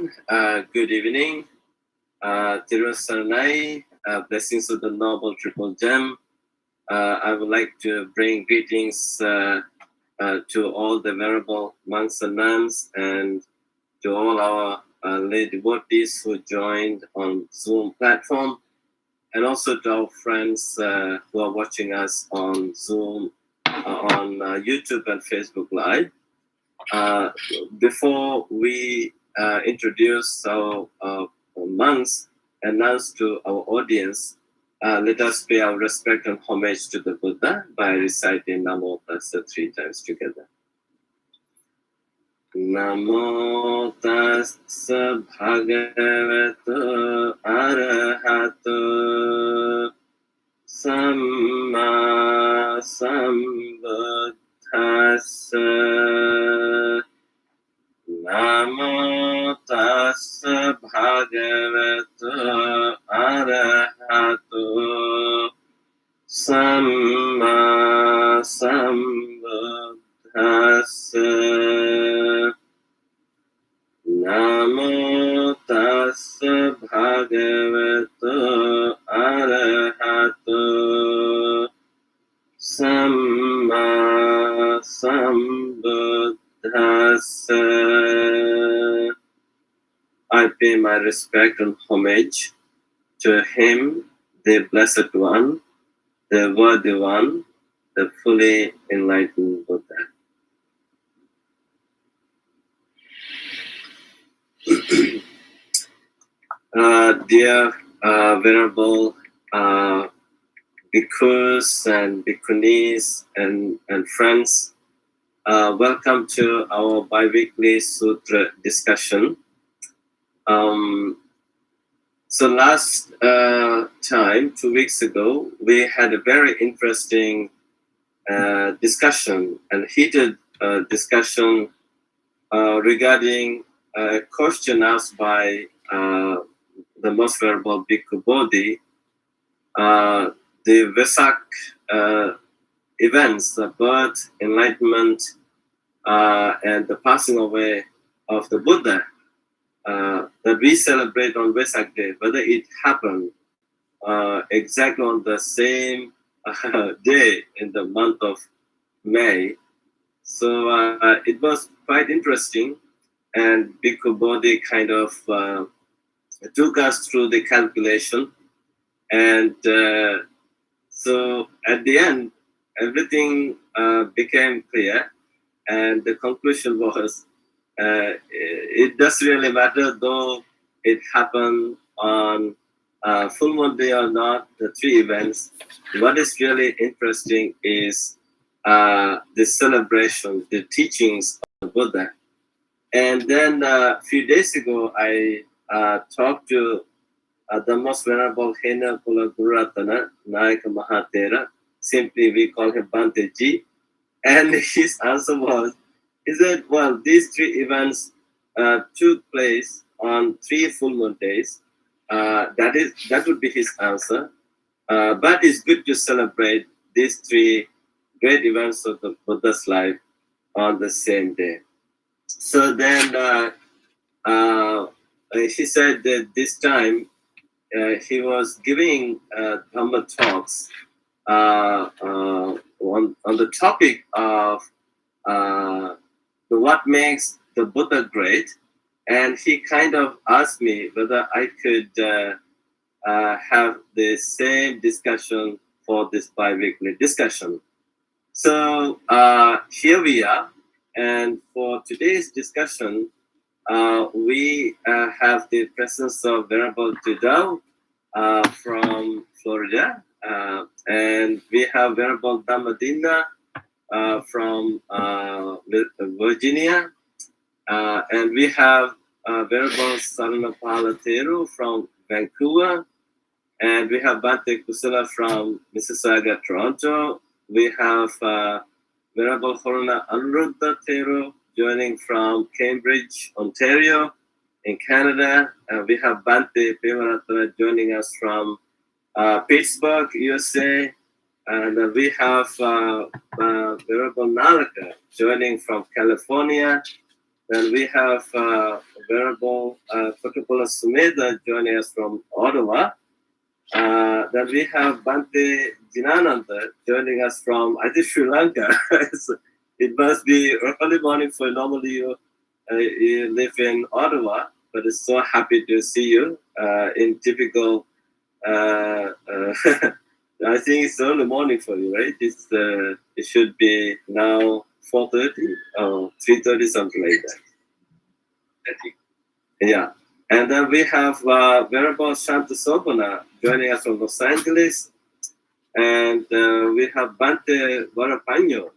everyone. Good evening. Saranai, blessings of the Noble Triple Gem. I would like to bring greetings to all the venerable monks and nuns and to all our lay devotees who joined on Zoom platform, and also to our friends who are watching us on Zoom, on YouTube and Facebook Live. Before we introduce our monks and nuns to our audience, let us pay our respect and homage to the Buddha by reciting Namo Tassa 3 times together. Namo Tassa Bhagavato Arahato Samma Sambuddhassa. Namo Tassa Bhagavato Arahato Samma Sambuddhassa. Namo Tassa Bhagavato Arahato Samma Sambuddhassa. I pay my respect and homage to him, the Blessed One, the Worthy One, the fully enlightened Buddha. Dear venerable bhikkhus and bhikkhunis and friends, welcome to our bi-weekly sutra discussion. So last time, 2 weeks ago, we had a very interesting discussion and heated discussion regarding a question asked by the Most Venerable Bhikkhu Bodhi, the Vesak events, the birth, enlightenment, and the passing away of the Buddha that we celebrate on Vesak Day, whether it happened exactly on the same day in the month of May. So it was quite interesting, and Bhikkhu Bodhi kind of took us through the calculation, and so at the end, everything became clear, and the conclusion was it doesn't really matter though it happened on full moon day or not, the three events. What is really interesting is the celebration, the teachings of the Buddha. And then a few days ago, I talked to the Most Venerable Hena Kula Gururatana, Nayaka Mahatera. Simply, we call him Bante Ji. And his answer was, he said, well, these three events took place on 3 full moon days. That would be his answer. But it's good to celebrate these 3 great events of the Buddha's life on the same day. So then he said that this time he was giving Dhamma talks on the topic of what makes the Buddha great, and he kind of asked me whether I could have the same discussion for this bi-weekly discussion. So here we are, and for today's discussion, we have the presence of Venerable Tudau from Florida, and we have Venerable Dhammadina from Virginia, and we have Venerable Saranapala Theru from Vancouver, and we have Bhante Kusala from Mississauga, Toronto. We have Venerable Horana Anuruddha Theru joining from Cambridge, Ontario, in Canada. We have Bhante Pevaratana joining us from Pittsburgh, USA. And we have Venerable Nalaka joining from California. Then we have Venerable Protocol Sumedha joining us from Ottawa. Then we have Bhante Jinananda joining us from, I think, Sri Lanka. It must be early morning for normally you live in Ottawa, but it's so happy to see you in typical. I think it's early morning for you, right? It should be now 4:30 or 3:30, something like that. Yeah. And then we have Venerable Shanta Sobana joining us from Los Angeles. And we have Bhante Varapanyo.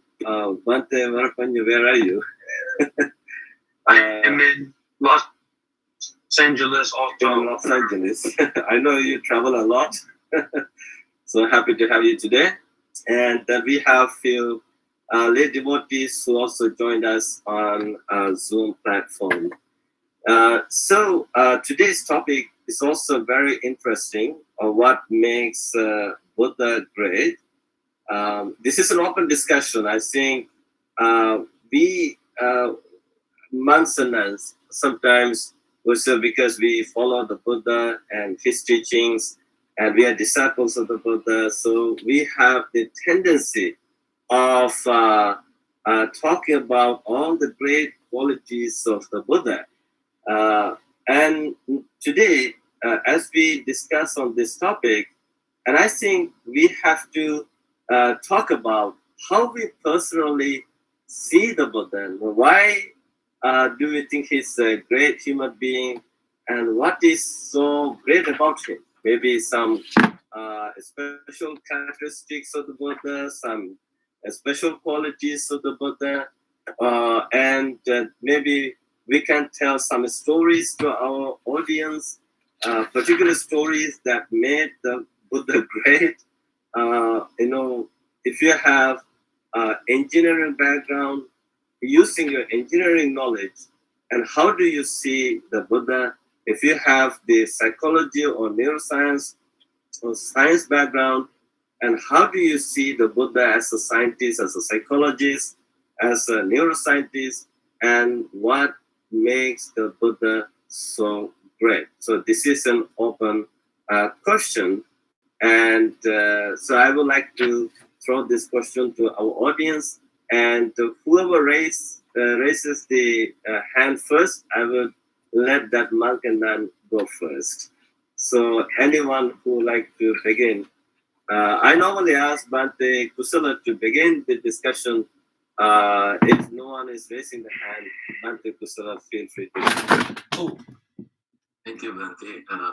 Bhante Varapanyo, where are you? I am in Los Angeles also. Los Angeles. I know you travel a lot. So happy to have you today. And then we have few lay devotees who also joined us on Zoom platform. So today's topic is also very interesting. What makes Buddha great? This is an open discussion. I think we monks and nuns sometimes also because we follow the Buddha and his teachings, and we are disciples of the Buddha. So we have the tendency of talking about all the great qualities of the Buddha. And today, as we discuss on this topic, and I think we have to talk about how we personally see the Buddha. Why do we think he's a great human being, and what is so great about him? Maybe some special characteristics of the Buddha, some special qualities of the Buddha, and maybe we can tell some stories to our audience, particular stories that made the Buddha great. If you have engineering background, using your engineering knowledge, and how do you see the Buddha? If you have the psychology or neuroscience or science background, and how do you see the Buddha as a scientist, as a psychologist, as a neuroscientist, and what makes the Buddha so great? So this is an open question, and so I would like to throw this question to our audience, and whoever raises the hand first, I will let that monk and nun go first. So anyone who would like to begin, I normally ask Bhante Kusala to begin the discussion. If no one is raising the hand, Bhante Kusala, feel free to. Oh, thank you, Bhante. I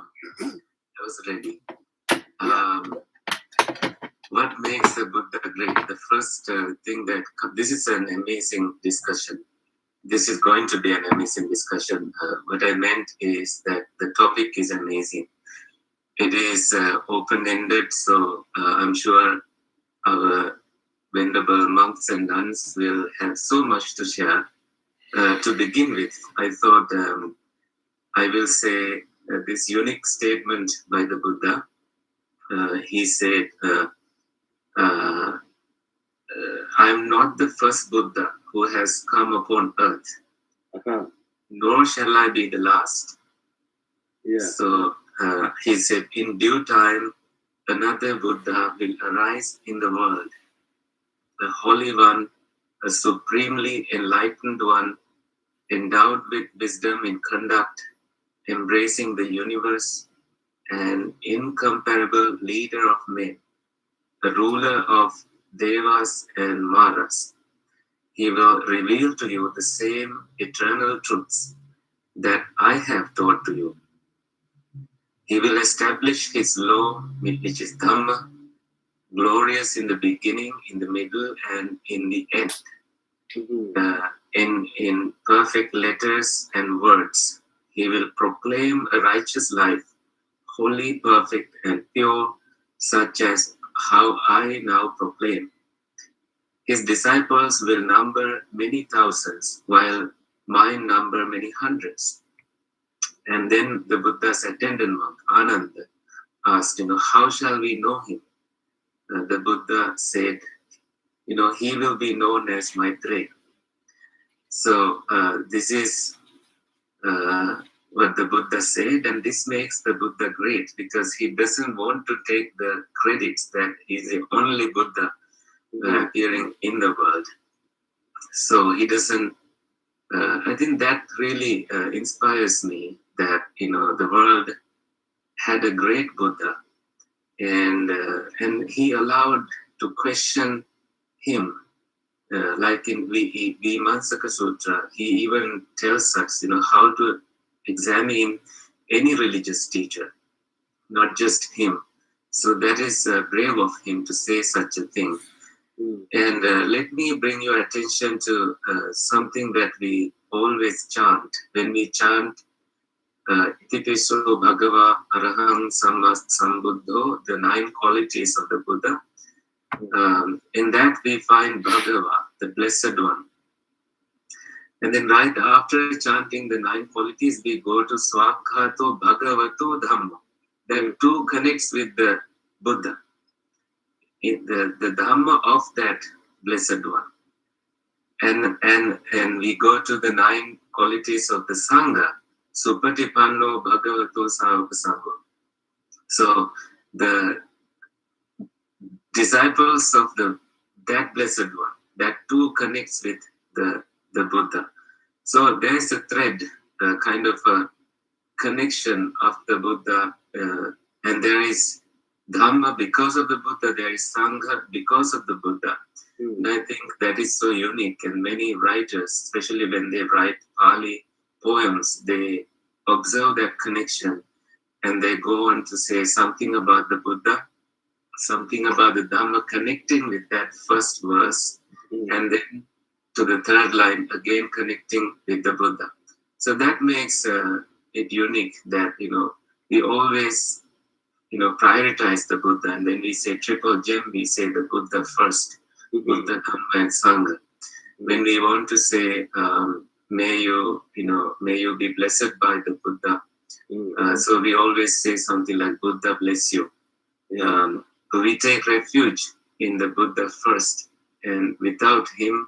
was ready. What makes the Buddha great? The first thing that this is an amazing discussion. This is going to be an amazing discussion. What I meant is that the topic is amazing. It is open-ended, so I'm sure our venerable monks and nuns will have so much to share. To begin with, I thought I will say this unique statement by the Buddha. He said, I'm not the first Buddha who has come upon earth, nor shall I be the last. Yeah. So he said, in due time, another Buddha will arise in the world, the Holy One, a supremely enlightened one, endowed with wisdom in conduct, embracing the universe, an incomparable leader of men, the ruler of Devas and Maras. He will reveal to you the same eternal truths that I have taught to you. He will establish his law, which is Dhamma, glorious in the beginning, in the middle, and in the end. In perfect letters and words, he will proclaim a righteous life, holy, perfect, and pure, such as how I now proclaim. His disciples will number many thousands, while mine number many hundreds. And then the Buddha's attendant monk, Ananda, asked, how shall we know him? The Buddha said, he will be known as Maitreya. So this is what the Buddha said, and this makes the Buddha great because he doesn't want to take the credits that he's the only Buddha appearing in the world. So he doesn't. I think that really inspires me that the world had a great Buddha, and he allowed to question him. Like in Vimansaka Sutra, he even tells us, how to examine any religious teacher, not just him. So that is brave of him to say such a thing. And let me bring your attention to something that we always chant. When we chant Itipiso Bhagava Araham Samma Sambuddho, the 9 qualities of the Buddha, in that we find Bhagava, the Blessed One. And then right after chanting the 9 qualities, we go to Swakhato Bhagavato Dhamma. That too connects with the Buddha, the Dhamma of that Blessed One. And we go to the 9 qualities of the Sangha, Supatipanno Bhagavato Savakasangho. So the disciples of that Blessed One, that too connects with the Buddha. So there is a thread, kind of a connection of the Buddha, and there is Dhamma because of the Buddha, there is Sangha because of the Buddha. And I think that is so unique, and many writers, especially when they write Pali poems, they observe that connection and they go on to say something about the Buddha, something about the Dhamma, connecting with that first verse, and then to the third line, again connecting with the Buddha. So that makes it unique that, we always, prioritize the Buddha, and then we say triple gem, we say the Buddha first, Buddha, Dhamma, and Sangha. When we want to say, may you be blessed by the Buddha, so we always say something like, Buddha bless you. We take refuge in the Buddha first, and without him,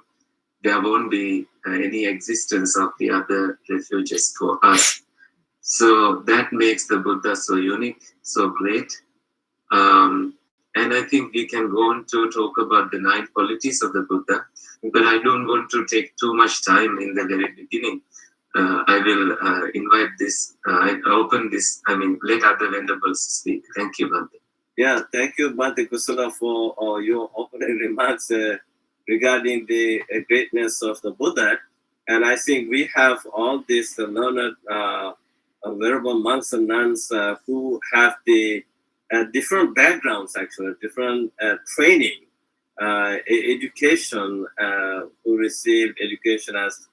there won't be any existence of the other refuges for us. So that makes the Buddha so unique, so great. And I think we can go on to talk about the 9 qualities of the Buddha, but I don't want to take too much time in the very beginning. I will invite this, open this, let other venerables speak. Thank you, Bhante. Yeah, thank you, Bhante Kusala, for your opening remarks regarding the greatness of the Buddha. And I think we have all these learned venerable monks and nuns who have the different backgrounds, actually, different training, education, who received education as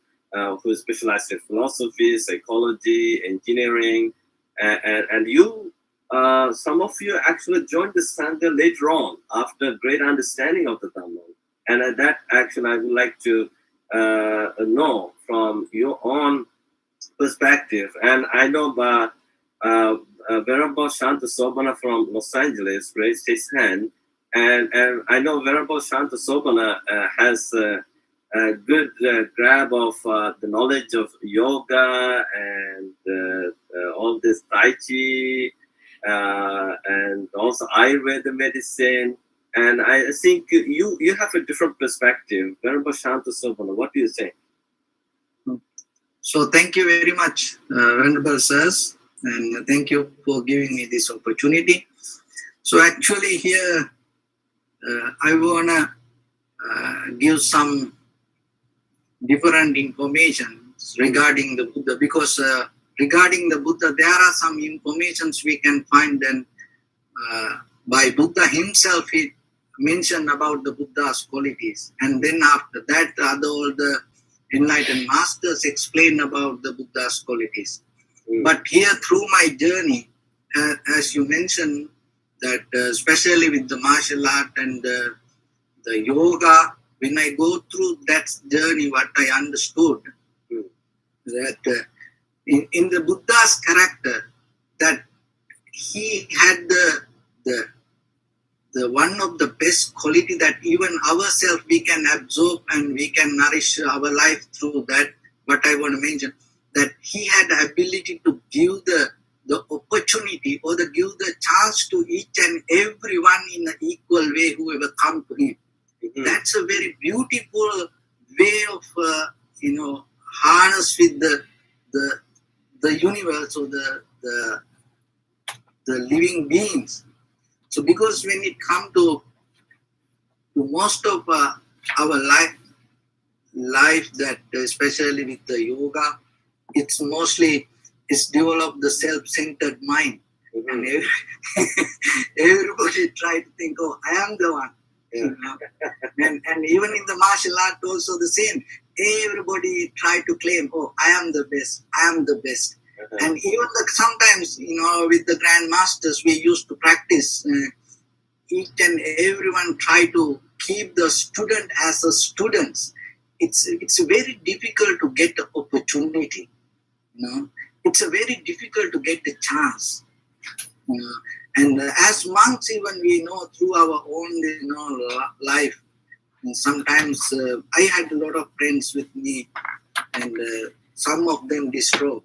who specialized in philosophy, psychology, engineering, and you, some of you actually joined the Sangha later on after great understanding of the Dhamma. And that actually I would like to know from your own perspective. And I know Venerable Shanta Sobana from Los Angeles raised his hand, and I know Venerable Shanta Sobana has a good grab of the knowledge of yoga and all this Tai Chi and also Ayurveda medicine. And I think you have a different perspective. Venerable Shanta Sobana, what do you say? So thank you very much, Venerable Sirs, and thank you for giving me this opportunity. So actually here, I want to give some different information regarding the Buddha, because regarding the Buddha, there are some informations we can find then by Buddha himself. He mentioned about the Buddha's qualities, and then after that all the enlightened masters explain about the Buddha's qualities. But here through my journey, as you mentioned, that especially with the martial art and the yoga, when I go through that journey, what I understood, that in the Buddha's character, that he had the the one of the best quality that even ourselves we can absorb and we can nourish our life through that. What I want to mention, that he had the ability to give the opportunity or give the chance to each and everyone in an equal way whoever come to him. Mhm. That's a very beautiful way of harness with the universe or the living beings. So because when it comes to most of our life that especially with the yoga, it's mostly it's developed the self-centered mind. And Mhm. everybody try to think, oh, I am the one. Yeah. You know? and even in the martial art also the same. Everybody try to claim, oh, I am the best. I am the best. Uh-huh. And even sometimes, with the grandmasters, we used to practice. Each and everyone try to keep the student as a student. It's very difficult to get the opportunity. It's a very difficult to get the chance. And as monks, even we know through our own life. And sometimes I had a lot of friends with me, and some of them destroyed.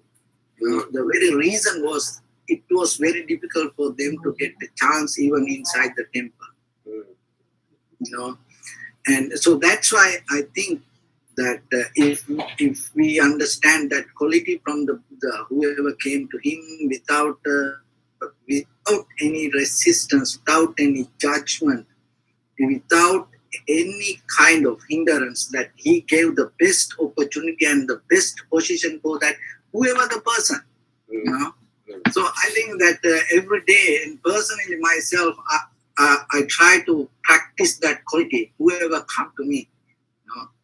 The very reason was it was very difficult for them to get the chance even inside the temple. And so that's why I think that if we understand that quality from the whoever came to him without any resistance, without any judgment, without any kind of hindrance, that he gave the best opportunity and the best position for that whoever the person. So I think that every day, and personally myself, I try to practice that quality. Whoever come to me,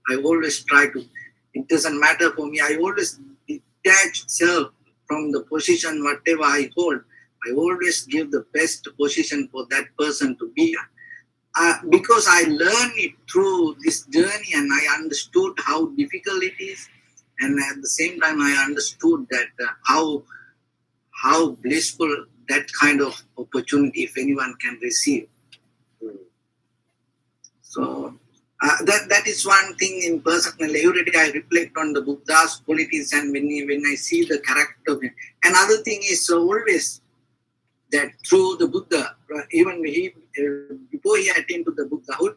I always try to. It doesn't matter for me. I always detach self from the position whatever I hold. I always give the best position for that person to be. Because I learned it through this journey, and I understood how difficult it is, and at the same time I understood that how blissful that kind of opportunity, if anyone can receive. So that is one thing in personal. Every day I reflect on the Buddha's qualities, and when I see the character of him. Another thing is always that through the Buddha, even before he attained to the Buddhahood,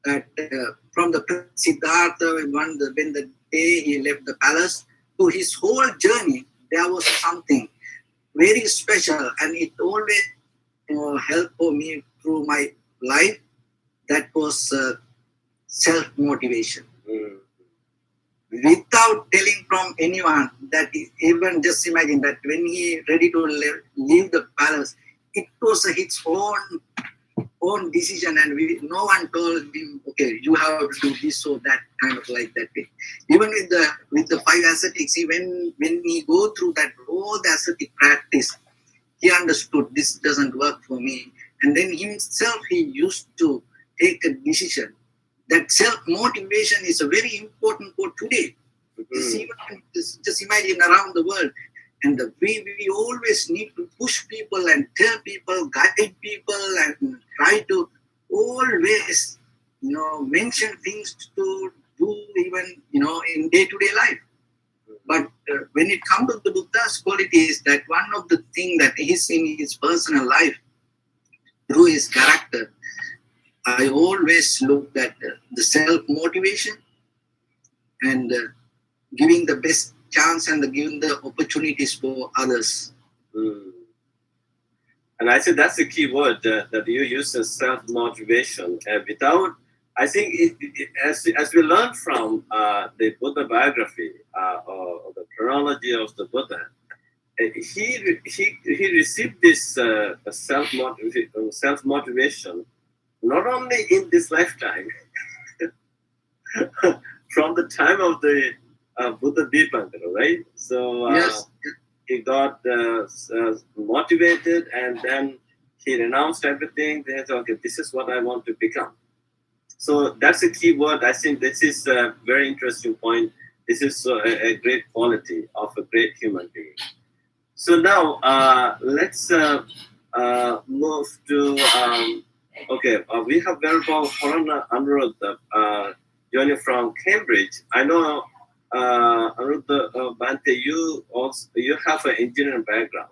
that from the Siddhartha, when the day he left the palace, to his whole journey, there was something very special, and it always helped for me through my life. That was self-motivation. Without telling from anyone, that even just imagine that when he ready to leave the palace, it was his own decision, and no one told him, okay, you have to do this or that, kind of like that way. Even with the 5 ascetics, when he go through that all the ascetic practice, he understood this doesn't work for me, and then himself he used to take a decision. That self-motivation is a very important for today. Just imagine around the world, and we always need to push people and tell people, guide people, and try to always mention things to do even in day-to-day life. But when it comes to the Buddha's qualities, that one of the things that is in his personal life through his character, I always look at the self-motivation and giving the best chance and giving the opportunities for others. And I think that's the key word that you use as self-motivation. Without, I think, as we learn from the Buddha biography or the chronology of the Buddha, he received this self-motivation not only in this lifetime, from the time of the Buddha Deepankara, right? So Yes. he got motivated, and then he renounced everything. Then he said, okay, this is what I want to become. So that's a key word. I think this is a very interesting point. This is a great quality of a great human being. So now let's move to Okay, we have Venerable Horana Anuruddha joining from Cambridge. I know Anuruddha Bante, you have an engineering background,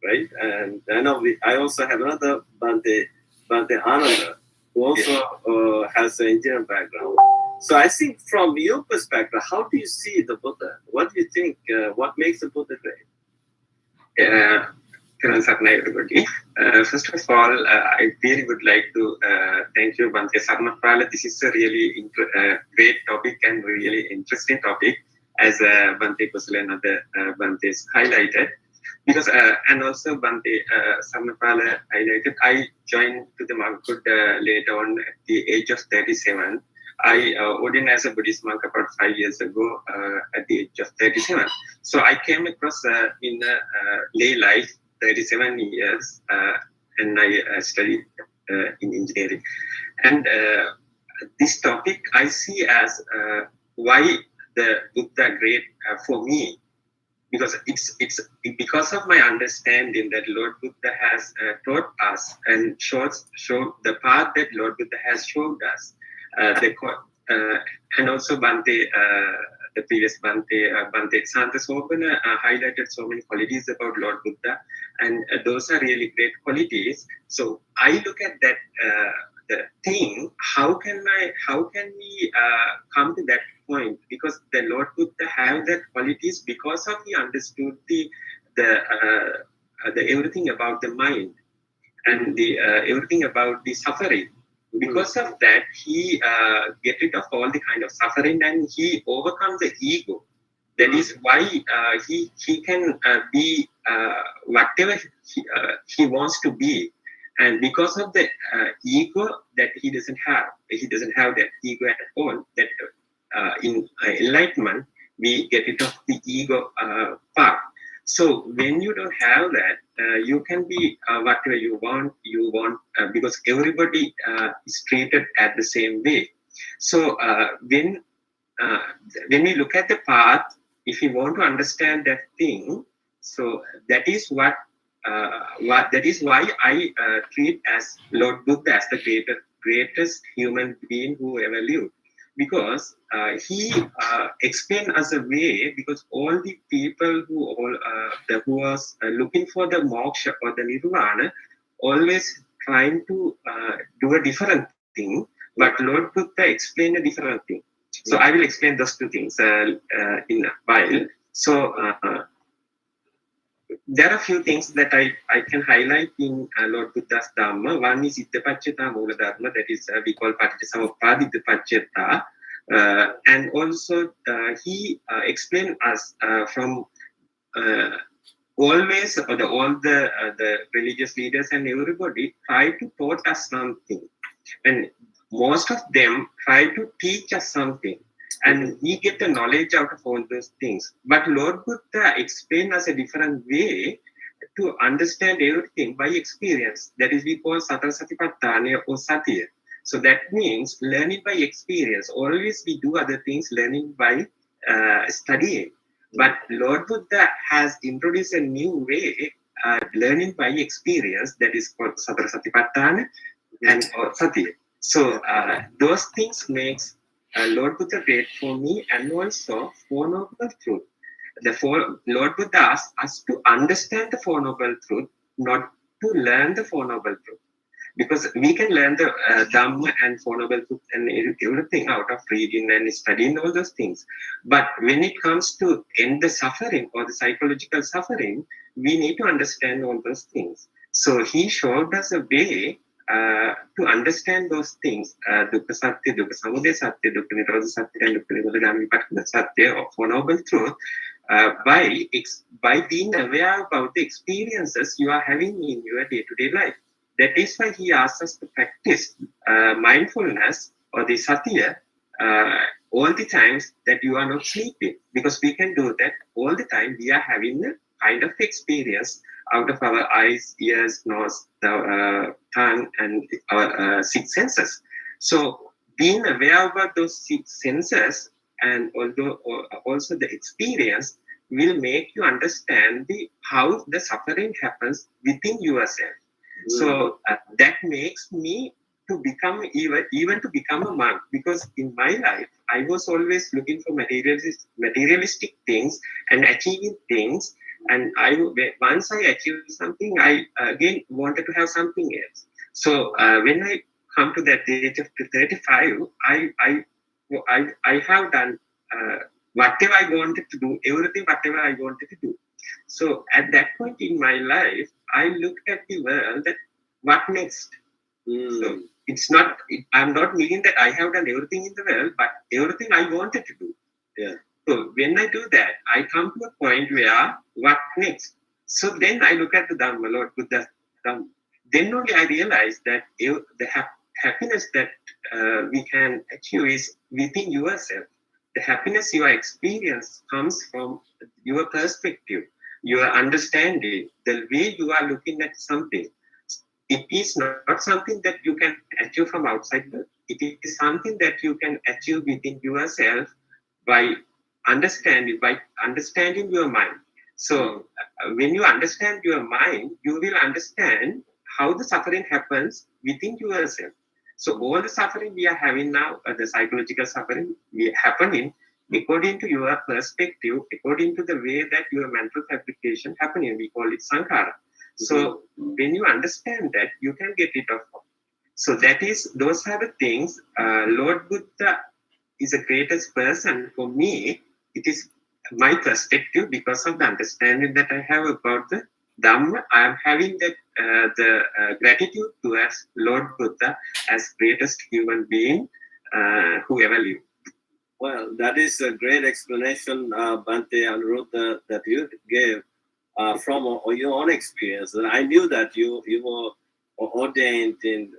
right? And I know I also have another Bante Ananda, who also has an engineering background. So I think from your perspective, how do you see the Buddha? What do you think? What makes the Buddha great? Everybody. First of all, I really would like to thank you, Ven Saranapala. This is a really great topic and really interesting topic, as Bante Kusala and other Bantes highlighted. Because and also Bante Saranapala highlighted, I joined to the monkhood later on at the age of 37. I ordained as a Buddhist monk about 5 years ago at the age of 37. So I came across in lay life 37 years, and I studied in engineering. And this topic I see as why the Buddha great for me, because it's because of my understanding that Lord Buddha has taught us and showed the path that Lord Buddha has showed us. And also Bante, the previous Bante Santa Sopana highlighted so many qualities about Lord Buddha, and those are really great qualities. So I look at that the thing. How can we come to that point? Because the Lord Buddha have that qualities because of he understood the everything about the mind and the everything about the suffering. Because of that, he get rid of all the kind of suffering and he overcomes the ego. That is why he can be whatever he wants to be. And because of the ego that he doesn't have that ego at all. That in enlightenment, we get rid of the ego part. So when you don't have that, you can be whatever you want, because everybody is treated at the same way. So when we look at the path, if you want to understand that thing, so that is why I treat as Lord Buddha as the greatest human being who ever lived. Because he explained us a way, because all the people who was looking for the moksha or the nirvana always trying to do a different thing, but Lord Buddha explained a different thing. So I will explain those two things in a while. So there are a few things that I can highlight in Lord Buddha's Dhamma. One is Ittapacchata Mula Dharma, that is we call Paticcasamuppada Ittapacchata. And also he explained us from always, all the religious leaders and everybody try to taught us something. And most of them try to teach us something. And we get the knowledge out of all those things. But Lord Buddha explained us a different way to understand everything by experience. That is, we call Satara Satipatthana or Satya. So that means learning by experience. Always we do other things learning by studying. But Lord Buddha has introduced a new way, learning by experience, that is called Satara Satipatthana and Satya. So those things makes Lord Buddha great for me, and also Four Noble Truth. Lord Buddha asked us to understand the Four Noble Truth, not to learn the Four Noble Truth. Because we can learn the Dhamma and Four Noble Truth and everything out of reading and studying all those things. But when it comes to end the suffering or the psychological suffering, we need to understand all those things. So he showed us a way to understand those things, Dukkha Satya, Dukkha Samudaya Satya, Dukkha Nirodha Satya, and Dukkha Nirodha Vipassana Satya, or Four Noble Truth, by being aware about the experiences you are having in your day-to-day life. That is why he asks us to practice mindfulness or the Satya all the times that you are not sleeping, because we can do that all the time. We are having a kind of experience out of our eyes, ears, nose, tongue, and our six senses. So being aware about those six senses and also the experience will make you understand how the suffering happens within yourself. So that makes me to become even to become a monk, because in my life I was always looking for materialistic things and achieving things, and once I achieved something, I again wanted to have something else. So when I come to that age of 35, I have done whatever I wanted to do, everything whatever I wanted to do. So at that point in my life, I looked at the world that what next? So it's not, I'm not meaning that I have done everything in the world, but everything I wanted to do. Yeah. So when I do that, I come to a point where what next? So then I look at the Dhamma, Lord Buddha Dhamma. Then only I realize that the happiness that we can achieve is within yourself. The happiness you experience comes from your perspective, your understanding, the way you are looking at something. It is not something that you can achieve from outside, but it is something that you can achieve within yourself by understanding your mind. So when you understand your mind, you will understand how the suffering happens within yourself. So all the suffering we are having now, the psychological suffering happening according to your perspective, according to the way that your mental fabrication happening, we call it sankhara. So when you understand that, you can get it off. So those are the things. Lord Buddha is the greatest person for me. It is my perspective because of the understanding that I have about the Dhamma. I am having that the gratitude towards Lord Buddha as greatest human being who ever lived. Well, that is a great explanation, Bhante Anuruddha, that you gave from your own experience. And I knew that you were ordained in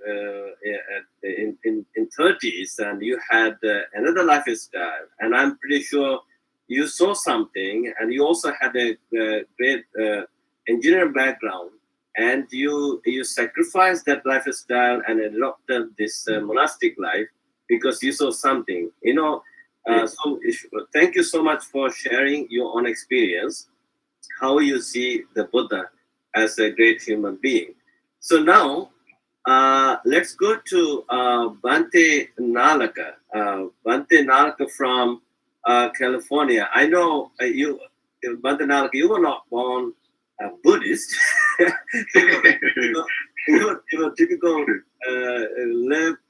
30s, and you had another lifestyle. And I'm pretty sure you saw something, and you also had a great engineering background, and you sacrificed that lifestyle and adopted this monastic life because you saw something. So thank you so much for sharing your own experience, how you see the Buddha as a great human being. So now, let's go to Bhante Nalaka. Bhante Nalaka from California. I know you, Bhante Nalaka, you were not born Buddhist. you're typical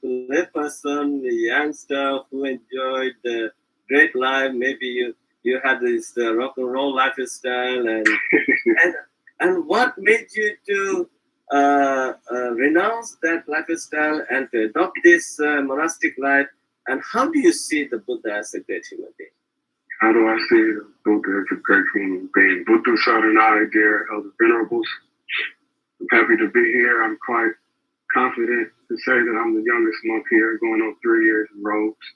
lay person, youngster who enjoyed the great life. Maybe you had this rock and roll lifestyle, and what made you to renounce that lifestyle and to adopt this monastic life? And how do you see the Buddha as a great human being? How do I see the Buddha as a great human being? Buddha Saranai, dear Elder Venerables. I'm happy to be here. I'm quite confident to say that I'm the youngest monk here, going on 3 years in robes.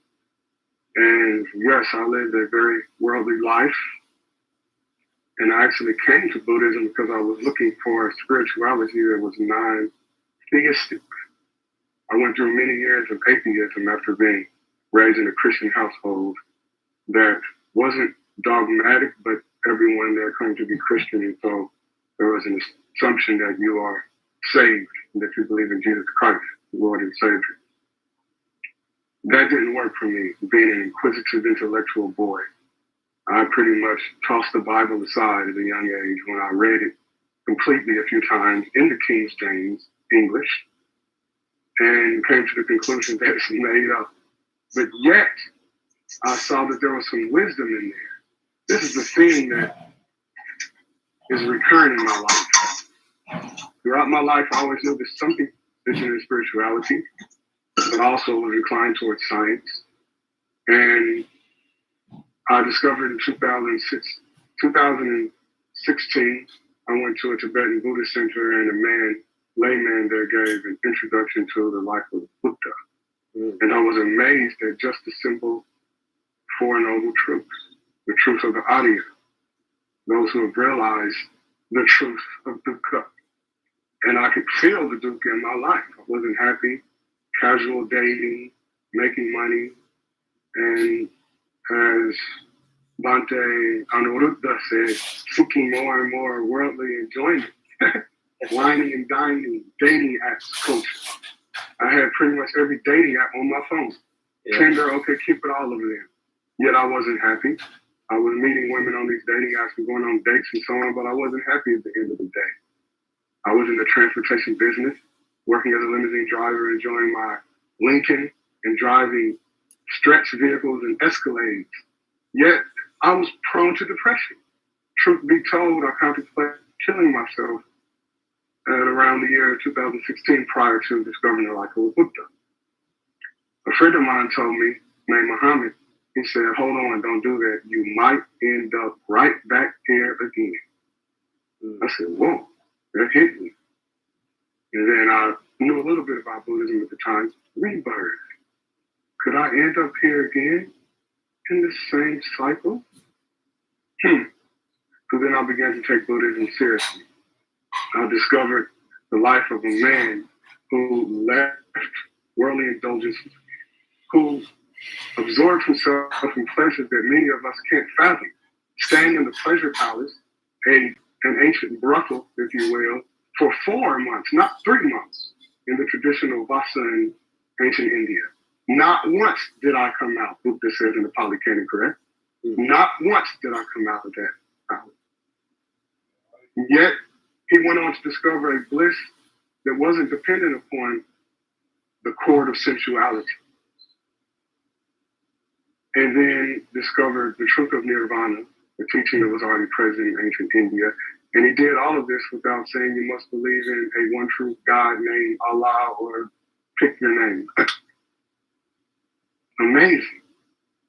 And yes, I lived a very worldly life. And I actually came to Buddhism because I was looking for a spirituality that was non-theistic. I went through many years of atheism after being raised in a Christian household that wasn't dogmatic, but everyone there claimed to be Christian. And so there was an assumption that you are saved, that you believe in Jesus Christ, Lord and Savior. That didn't work for me, being an inquisitive intellectual boy. I pretty much tossed the Bible aside at a young age when I read it completely a few times in the King James English and came to the conclusion that it's made up. But yet, I saw that there was some wisdom in there. This is the theme that is recurring in my life. Throughout my life, I always knew there's something vision and spirituality, but also was inclined towards science. And I discovered in 2016, I went to a Tibetan Buddhist center, and a layman there gave an introduction to the life of Buddha. And I was amazed at just the simple Four Noble Truths, the truth of the Arya, those who have realized the truth of dukkha. And I could feel the dukkha in my life. I wasn't happy, casual dating, making money, and as Bhante Anuruddha said, seeking more and more worldly enjoyment, whining and dining, dating apps culture. I had pretty much every dating app on my phone. Yeah. Tinder, okay, keep it all over there. Yet I wasn't happy. I was meeting women on these dating apps and going on dates and so on, but I wasn't happy at the end of the day. I was in the transportation business, working as a limousine driver, enjoying my Lincoln and driving stretch vehicles and Escalades. Yet I was prone to depression. Truth be told, I contemplated killing myself at around the year 2016 prior to discovering the life of Buddha. A friend of mine told me, named Muhammad, he said, hold on, don't do that. You might end up right back here again. I said, whoa, that hit me. And then I knew a little bit about Buddhism at the time. Rebirth. Could I end up here again in the same cycle? So then I began to take Buddhism seriously. I discovered the life of a man who left worldly indulgences, who absorbed himself in pleasures that many of us can't fathom. Staying in the pleasure palace, an ancient brothel, if you will, for 4 months, not 3 months, in the traditional Vasa in ancient India. Not once did I come out, Buddha says in the Pali Canon, correct? Not once did I come out of that palace. Yet, he went on to discover a bliss that wasn't dependent upon the cord of sensuality. And then discovered the truth of nirvana, the teaching that was already present in ancient India. And he did all of this without saying you must believe in a one true God named Allah or pick your name. Amazing.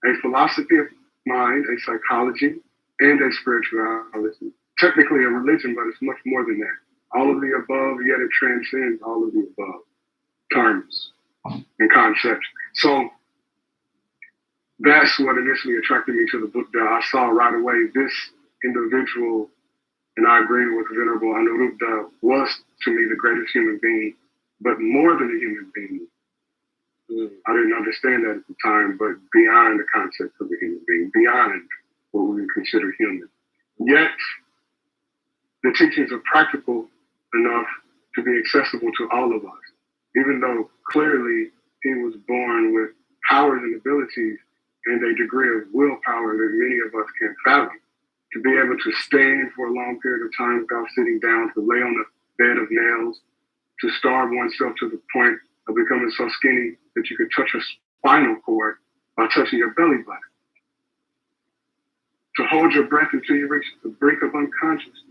A philosophy of mind, a psychology, and a spirituality. Technically a religion, but it's much more than that. All of the above, yet it transcends all of the above terms and concepts. So that's what initially attracted me to the Buddha. I saw right away this individual, and I agree with Venerable Anuruddha, was to me the greatest human being, but more than a human being. I didn't understand that at the time, but beyond the concept of a human being, beyond what we would consider human. Yet, the teachings are practical enough to be accessible to all of us, even though clearly he was born with powers and abilities and a degree of willpower that many of us can't fathom. To be able to stand for a long period of time without sitting down, to lay on a bed of nails, to starve oneself to the point of becoming so skinny that you could touch a spinal cord by touching your belly button. To hold your breath until you reach the brink of unconsciousness.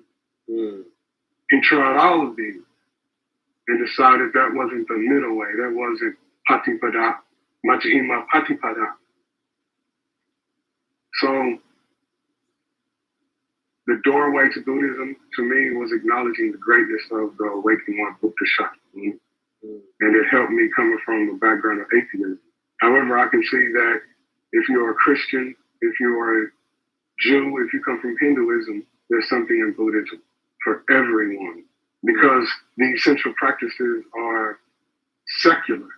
He tried all of these and decided that wasn't the middle way. That wasn't Patipada, Majjhima Patipada. So the doorway to Buddhism, to me, was acknowledging the greatness of the awakening one, Buddha Shakti. And it helped me coming from a background of atheism. However, I can see that if you're a Christian, if you're a Jew, if you come from Hinduism, there's something in Buddhism for everyone, because the essential practices are secular,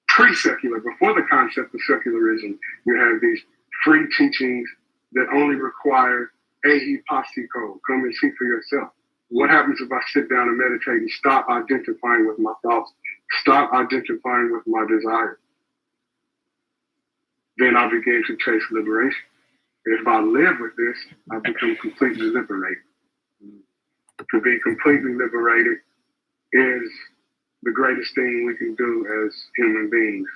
pre-secular. Before the concept of secularism, you have these free teachings that only require ehi passiko, come and see for yourself. What happens if I sit down and meditate and stop identifying with my thoughts, stop identifying with my desires? Then I begin to chase liberation. If I live with this, I become completely liberated. To be completely liberated is the greatest thing we can do as human beings.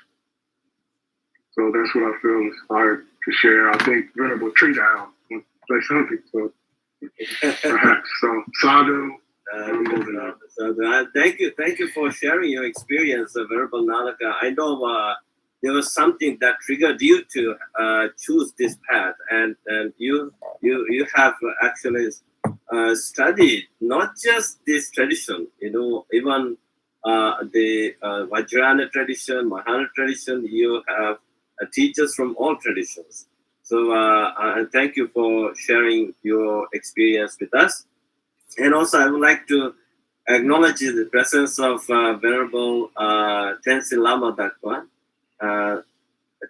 So that's what I feel inspired to share. I think Venerable Treedown wants to say something, so perhaps. So, Sadhu. Thank you for sharing your experience, Venerable Nanaka. I know there was something that triggered you to choose this path, and you have actually studied not just this tradition, even the Vajrayana tradition, Mahayana tradition. You have teachers from all traditions. So thank you for sharing your experience with us. And also, I would like to acknowledge the presence of Venerable Tenzin Lama Dakwa. I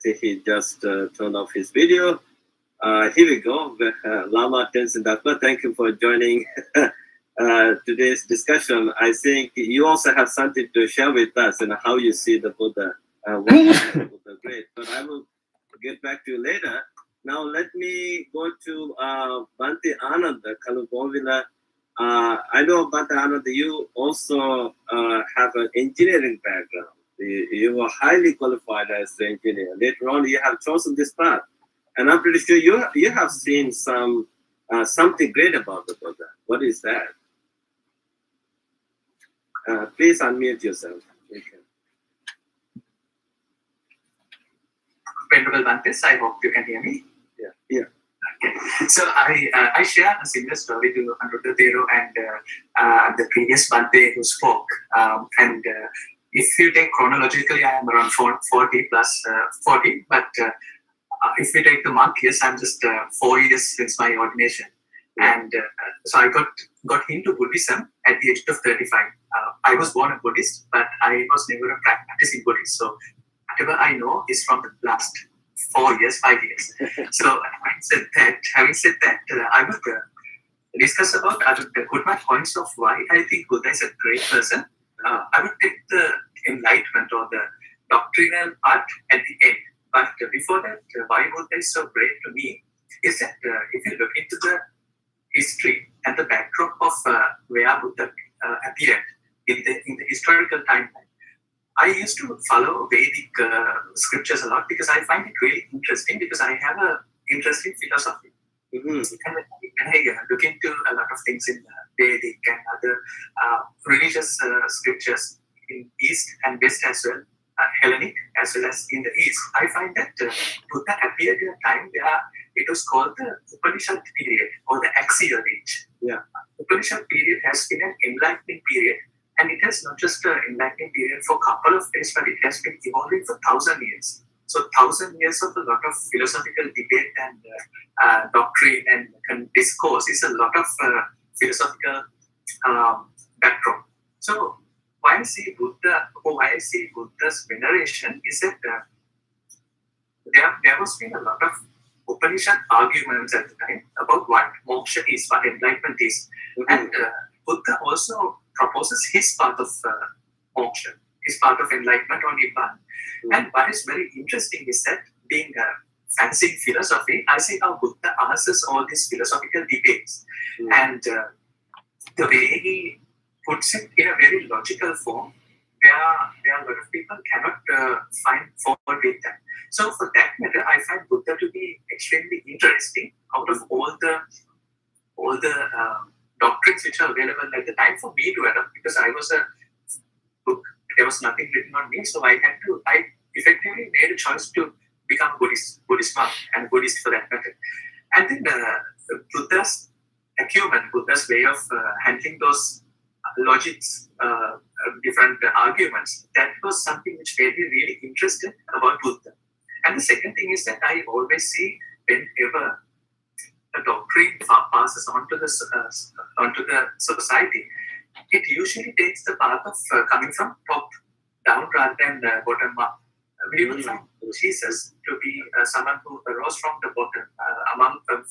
think he just turned off his video. Here we go. Lama Tenzin Dakwa, thank you for joining today's discussion. I think you also have something to share with us and how you see the Buddha. What makes the Buddha great. But I will get back to you later. Now let me go to Bhante Ananda Kalubovila. I know Bhante Ananda, you also have an engineering background. You were highly qualified as an engineer. Later on, you have chosen this path, and I'm pretty sure you have seen something great about the Buddha. What is that? Please unmute yourself. Venerable Bantis, I hope you can hear me. Yeah. Okay. So I share a similar story to Anuruddha Thero and the previous Bante who spoke. If you take chronologically, I am around 40 plus 40. But if we take the monk years, I'm just 4 years since my ordination. And so I got into Buddhism at the age of 35. I was born a Buddhist, but I was never a practicing Buddhist. So whatever I know is from the last 4 years, 5 years. So having said that, I would discuss about, I would put my points of why I think Buddha is a great person. I would take the enlightenment or the doctrinal part at the end. But before that, why Buddha is so great to me is that if you look into the history and the backdrop of where Buddha appeared in the historical timeline, I used to follow Vedic scriptures a lot because I find it really interesting because I have an interest in philosophy. Mm-hmm. And when I look into a lot of things in Vedic and other religious scriptures in East and West as well, Hellenic as well as in the East, I find that Buddha appeared in a time where it was called the Upanishad period or the Axial Age. Yeah. Upanishad period has been an enlightening period, and it has not just an enlightening period for a couple of days, but it has been evolving for 1,000 years. So 1,000 years of a lot of philosophical debate and doctrine and discourse is a lot of philosophical backdrop. So why I see Buddha's veneration is that there was been a lot of Upanishad arguments at the time about what moksha is, what enlightenment is. Mm-hmm. And Buddha also proposes his path of moksha, his path of enlightenment on Nibbana. Mm-hmm. And what is very interesting is that being fancy philosophy, I see how Buddha answers all these philosophical debates. Mm-hmm. And the way he puts it in a very logical form, where a lot of people cannot find fault with that. So for that matter, I find Buddha to be extremely interesting out of all the doctrines which are available at the time for me to adopt, because I was there was nothing written on me, so I effectively made a choice to become a Buddhist monk and Buddhist for that matter. And then Buddha's acumen, Buddha's way of handling those logics, different arguments, that was something which made me really interested about Buddha. And the second thing is that I always see whenever a doctrine passes onto the society, it usually takes the path of coming from top down rather than bottom up. We will find Jesus to be someone who arose from the bottom,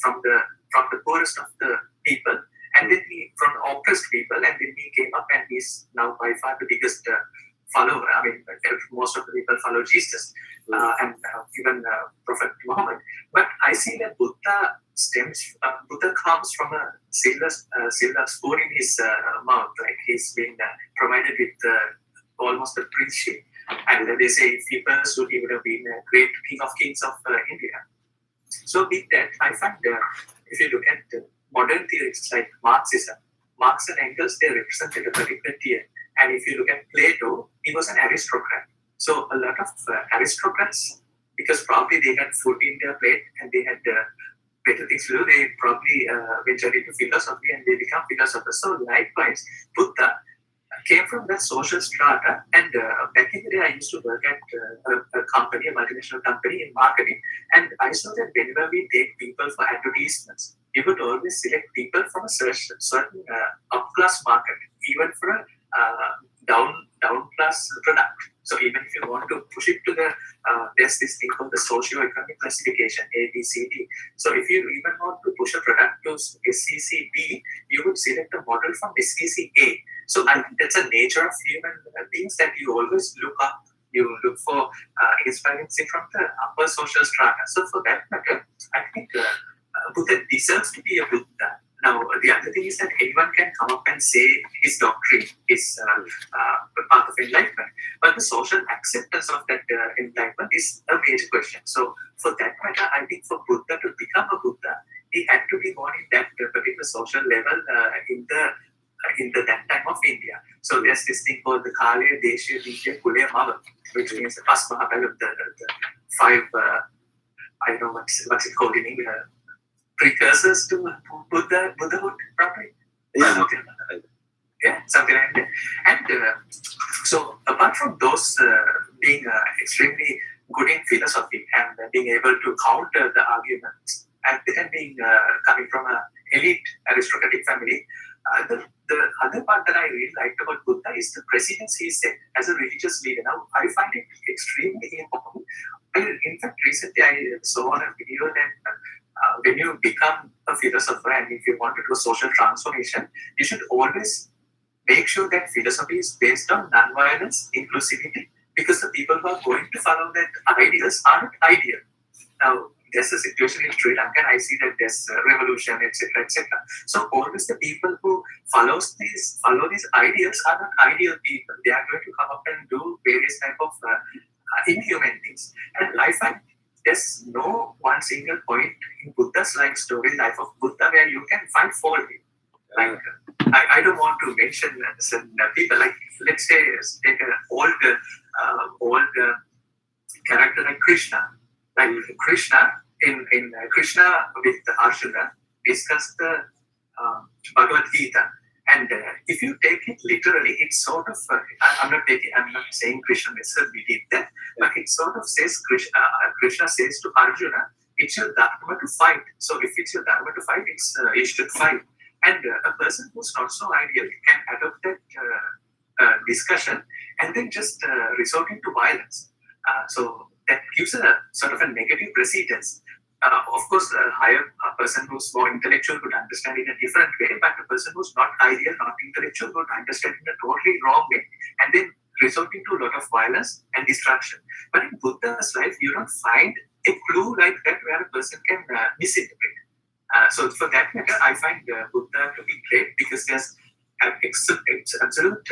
from the poorest of the people, and then from oppressed people, and then he came up and he's now by far the biggest follower. I mean, most of the people follow Jesus and even Prophet Muhammad. But I see that Buddha comes from a silver spoon in his mouth. Like he's been provided with almost a princeship. And they say if he pursued, he would have been a great king of kings of India. So with that, I find if you look at modern theories like Marxism, Marx and Engels, they represented a particular tier. And if you look at Plato, he was an aristocrat. So a lot of aristocrats, because probably they had food in their plate and they had better things to do, they probably ventured into philosophy and they become philosophers. So likewise, Buddha came from that social strata. And back in the day, I used to work at a company, a multinational company in marketing. And I saw that whenever we take people for advertisements, we would always select people from a certain up-class market, even for a down-class product. So even if you want to push it to the there's this thing called the socio-economic classification, A, B, C, D. So if you even want to push a product to SEC-D, you would select a model from SEC-A. So I think that's a nature of human beings that you always look up. You look for inspiration from the upper social strata. So for that matter, I think Buddha deserves to be a Buddha. Now, the other thing is that anyone can come up and say his doctrine is path of enlightenment, but the social acceptance of that enlightenment is a major question. So, for that matter, I think for Buddha to become a Buddha, he had to be born in that particular social level in that time of India. So, there's this thing called the Kaliya, Deshiya, Dikya, Kulaya, Mava, which means the first Mahabharata, the five, I don't know what's it called in English. Precursors to Buddhahood, probably. Yeah. Yeah, something like that. And so, apart from those being extremely good in philosophy and being able to counter the arguments, and then being coming from an elite aristocratic family, the other part that I really liked about Buddha is the precedence he set as a religious leader. Now, I find it extremely important. In fact, recently I saw on a video that when you become a philosopher and if you want to do social transformation, you should always make sure that philosophy is based on non-violence, inclusivity, because the people who are going to follow that ideas aren't ideal. Now, there's a situation in Sri Lanka, and I see that there's revolution, etc., etc. So always the people who follow these ideals are not ideal people. They are going to come up and do various type of inhuman things. And I find there's no one single point in Buddha's life story, life of Buddha, where you can find fault in. Like, I don't want to mention some people, like, let's say, take an old character like Krishna. Like Krishna, in Krishna with Arjuna, discussed the Bhagavad Gita. And if you take it literally, it's sort of, I'm not saying Krishna necessarily did that, but it sort of says, Krishna says to Arjuna, it's your dharma to fight. So if it's your dharma to fight, you should fight. And a person who's not so ideal can adopt that discussion and then just resort into violence. So that gives a sort of a negative precedence. Of course, a person who's more intellectual would understand it in a different way, but a person who's not ideal, not intellectual, would understand it in a totally wrong way, and then resort into a lot of violence and destruction. But in Buddha's life, you don't find a clue like that where a person can misinterpret. So for that matter, I find Buddha to be great because there's absolute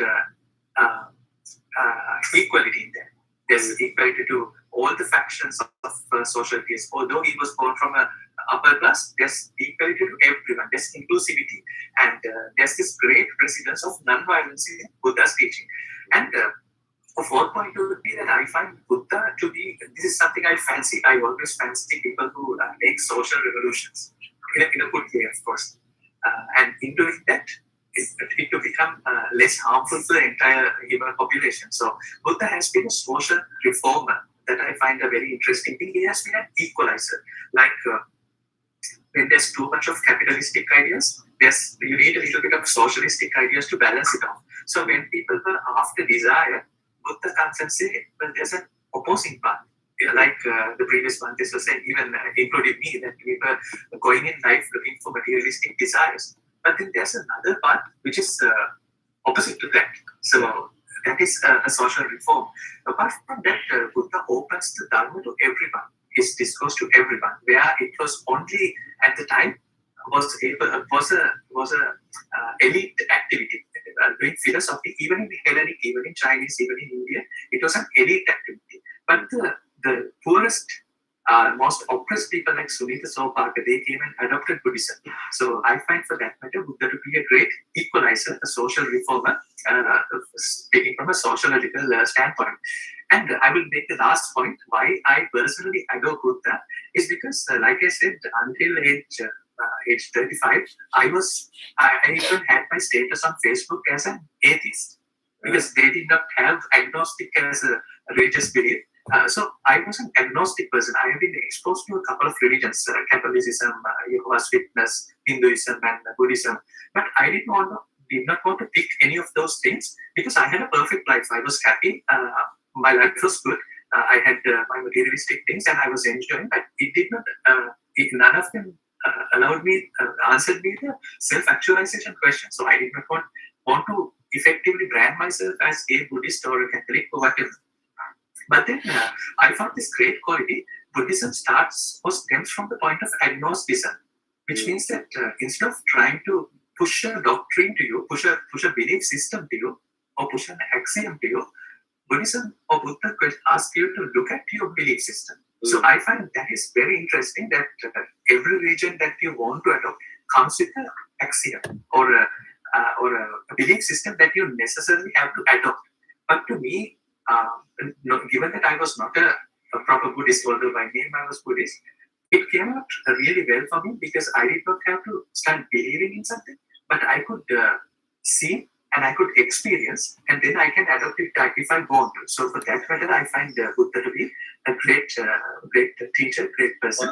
equality in there. There's equality to all the factions of social peers. Although he was born from an upper class, there's equality to everyone. There's inclusivity. And there's this great precedence of non-violence in Buddha's teaching. And a fourth point would be that I find Buddha to be, this is something I fancy. I always fancy people who make social revolutions in a good way, of course. And in doing that, it to become less harmful to the entire human population. So Buddha has been a social reformer that I find a very interesting thing. He has been an equalizer. Like when there's too much of capitalistic ideas, you need a little bit of socialistic ideas to balance it off. So when people were after desire, Buddha comes and say, well, there's an opposing path. Like the previous one, this was saying, even including me, that we were going in life looking for materialistic desires. But then there's another path which is opposite to that. So that is a social reform. Apart from that, Buddha opens the Dharma to everyone. His discourse to everyone, where it was only at the time was a elite activity. Doing philosophy, even in Hellenic, even in Chinese, even in India, it was an elite activity. But the poorest, most oppressed people like Sunita Soparkar, they came and adopted Buddhism. So I find for that matter, Buddha to be a great equalizer, a social reformer, speaking from a sociological standpoint. And I will make the last point why I personally adore Buddha is because, like I said, until age 35, I even had my status on Facebook as an atheist because they did not have agnostic as a religious belief. So I was an agnostic person. I have been exposed to a couple of religions, Catholicism, Jehovah's Witness, Hinduism, and Buddhism. But I did not want to pick any of those things because I had a perfect life. I was happy. My life was good. I had my materialistic things and I was enjoying, but it did not. None of them allowed me, answered me the self-actualization question. So I did not want to effectively brand myself as a Buddhist or a Catholic or whatever. But then I found this great quality. Buddhism stems from the point of agnosticism, which means that instead of trying to push a doctrine to you, push a belief system to you, or push an axiom to you, Buddhism or Buddha asks you to look at your belief system. So I find that is very interesting that every religion that you want to adopt comes with an axiom or a belief system that you necessarily have to adopt. But to me, given that I was not a proper Buddhist, although by name I was Buddhist, it came out really well for me because I did not have to start believing in something, but I could see and I could experience, and then I can adopt it if I want to. So for that matter, I find Buddha to be a great teacher, great person.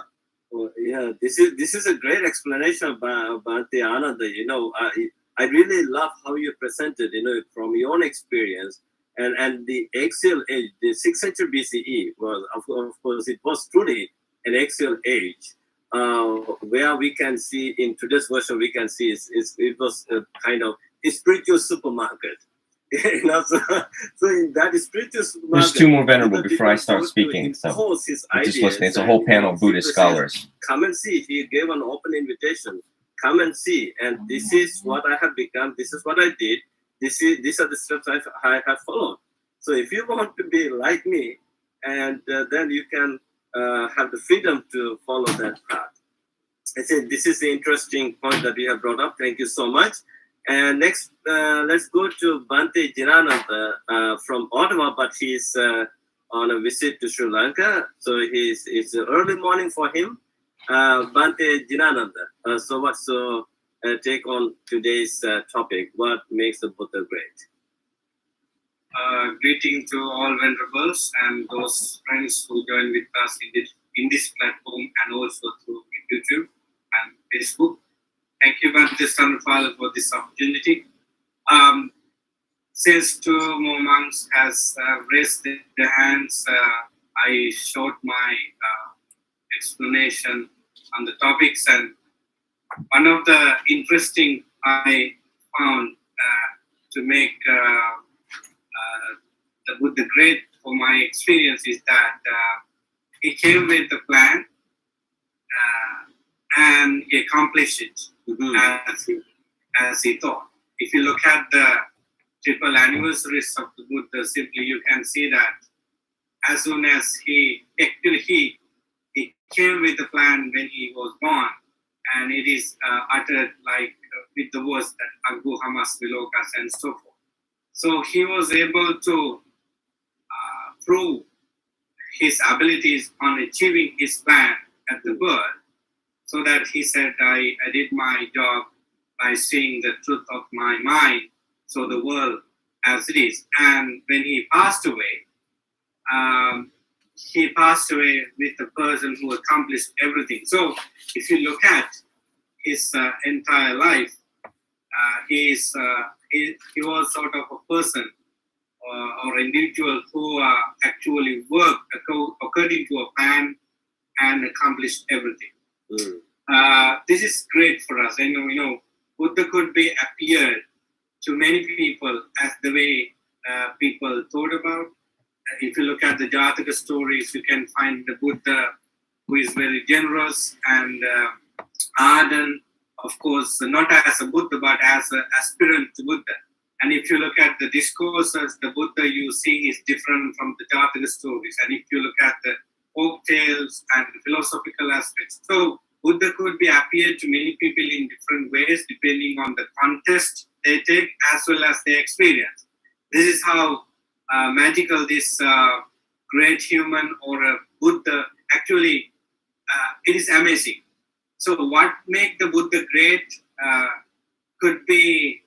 Well, yeah, this is a great explanation about the Ananda. I really love how you presented, from your own experience. And the axial age, the 6th century BCE was, of course, it was truly an axial age, where we can see in today's version, we can see it was a kind of a spiritual supermarket. So in that spiritual supermarket, there's two more venerable before I start speaking. So just listening. It's a whole panel of Buddhist scholars. Come and see. He gave an open invitation. Come and see. And this is what I have become. This is what I did. These are the steps I have followed. So if you want to be like me, and then you can have the freedom to follow that path. I think this is the interesting point that you have brought up. Thank you so much. And next, let's go to Bhante Jinananda from Ottawa, but he's on a visit to Sri Lanka. So it's early morning for him. Bhante Jinananda. So take on today's topic. What makes the Buddha great? Greeting to all venerables and those friends who join with us in this platform and also through YouTube and Facebook. Thank you, Ven Saranapala, for this opportunity. Since two more monks has raised their hands, I showed my explanation on the topics, and one of the interesting I found to make the Buddha great for my experience is that he came with a plan and he accomplished it as he thought. If you look at the triple anniversaries of the Buddha, simply you can see that as soon as he came with a plan when he was born, and it is uttered like with the words that Aggu Hamas Vilokas and so forth. So he was able to prove his abilities on achieving his plan at the birth, so that he said, I did my job by seeing the truth of my mind, so the world as it is. And when he passed away with a person who accomplished everything. So if you look at his entire life, he was sort of a person or individual who actually worked according to a plan and accomplished everything. This is great for us. I know, Buddha could be appeared to many people as the way people thought about. If you look at the Jataka stories, you can find the Buddha who is very generous and ardent, of course, not as a Buddha, but as an aspirant to Buddha. And if you look at the discourses, the Buddha you see is different from the Jataka stories. And if you look at the folk tales and the philosophical aspects, so Buddha could be appeared to many people in different ways, depending on the context they take as well as their experience. This is how magical this great human or a Buddha actually, it is amazing. So what makes the Buddha great could be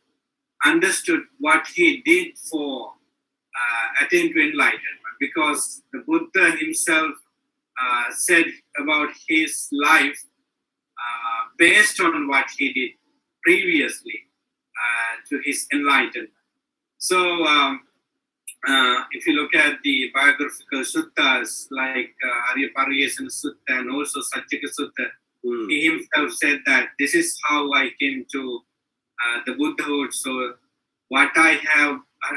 understood what he did for attain to enlightenment, because the Buddha himself said about his life based on what he did previously to his enlightenment. So if you look at the biographical suttas like Arya Pariyesana Sutta and also Satchika Sutta, he himself said that this is how I came to the Buddhahood. So what I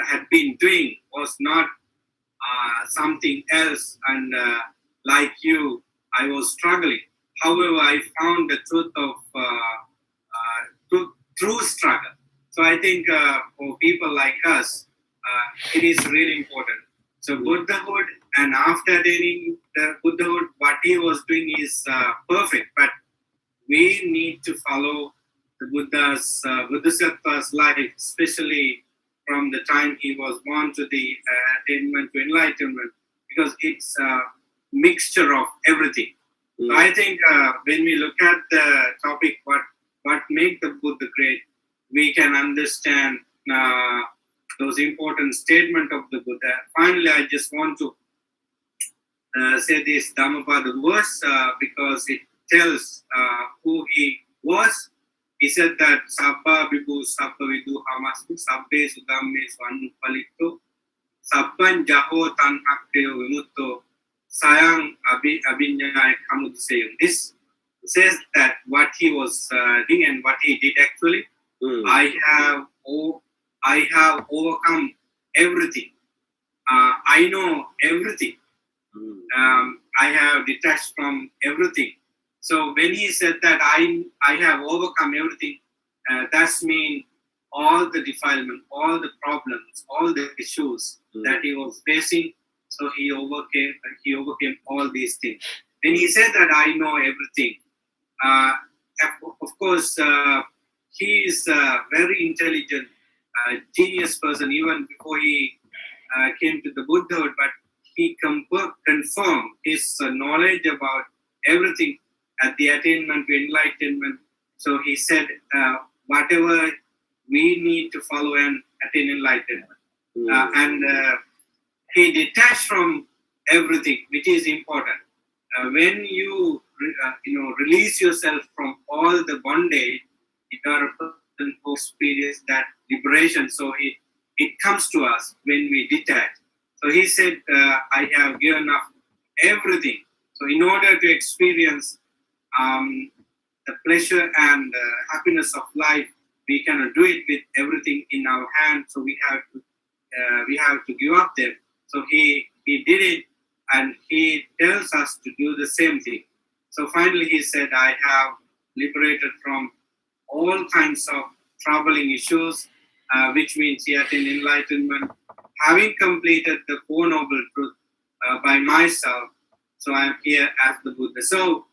had been doing was not something else, and like you, I was struggling. However, I found the truth of true struggle. So I think for people like us, it is really important. So Buddhahood, and after attaining the Buddhahood, what he was doing is perfect. But we need to follow the Bodhisattva's life, especially from the time he was born to the attainment to enlightenment, because it's a mixture of everything. So I think when we look at the topic, what makes the Buddha great, we can understand those important statements of the Buddha. Finally, I just want to say this Dhammapada verse because it tells who he was. He said that Sabba Bibu Sabba Vidu Hamasmu Sabbe Sudamme Swanupalito Sabban Jaho Tan Akteo Vimutto Sayang Abinyai Kamuduseyum. This says that what he was doing and what he did actually, I have overcome everything. I know everything. I have detached from everything. So when he said that I have overcome everything, that means all the defilement, all the problems, all the issues that he was facing. So he overcame all these things. When he said that I know everything, of course, he is a very intelligent, genius person even before he came to the Buddhahood, but he confirmed his knowledge about everything at the attainment to enlightenment. So he said, whatever we need to follow and attain enlightenment. And he detached from everything, which is important. When you release yourself from all the bondage, you are a person who experiences that liberation. So it comes to us when we detach. So he said, I have given up everything. So in order to experience the pleasure and happiness of life, we cannot do it with everything in our hand. So we have to give up them. So he did it, and he tells us to do the same thing. So finally he said, I have liberated from all kinds of troubling issues, which means he attained enlightenment, having completed the Four Noble Truths by myself. So I am here as the Buddha. So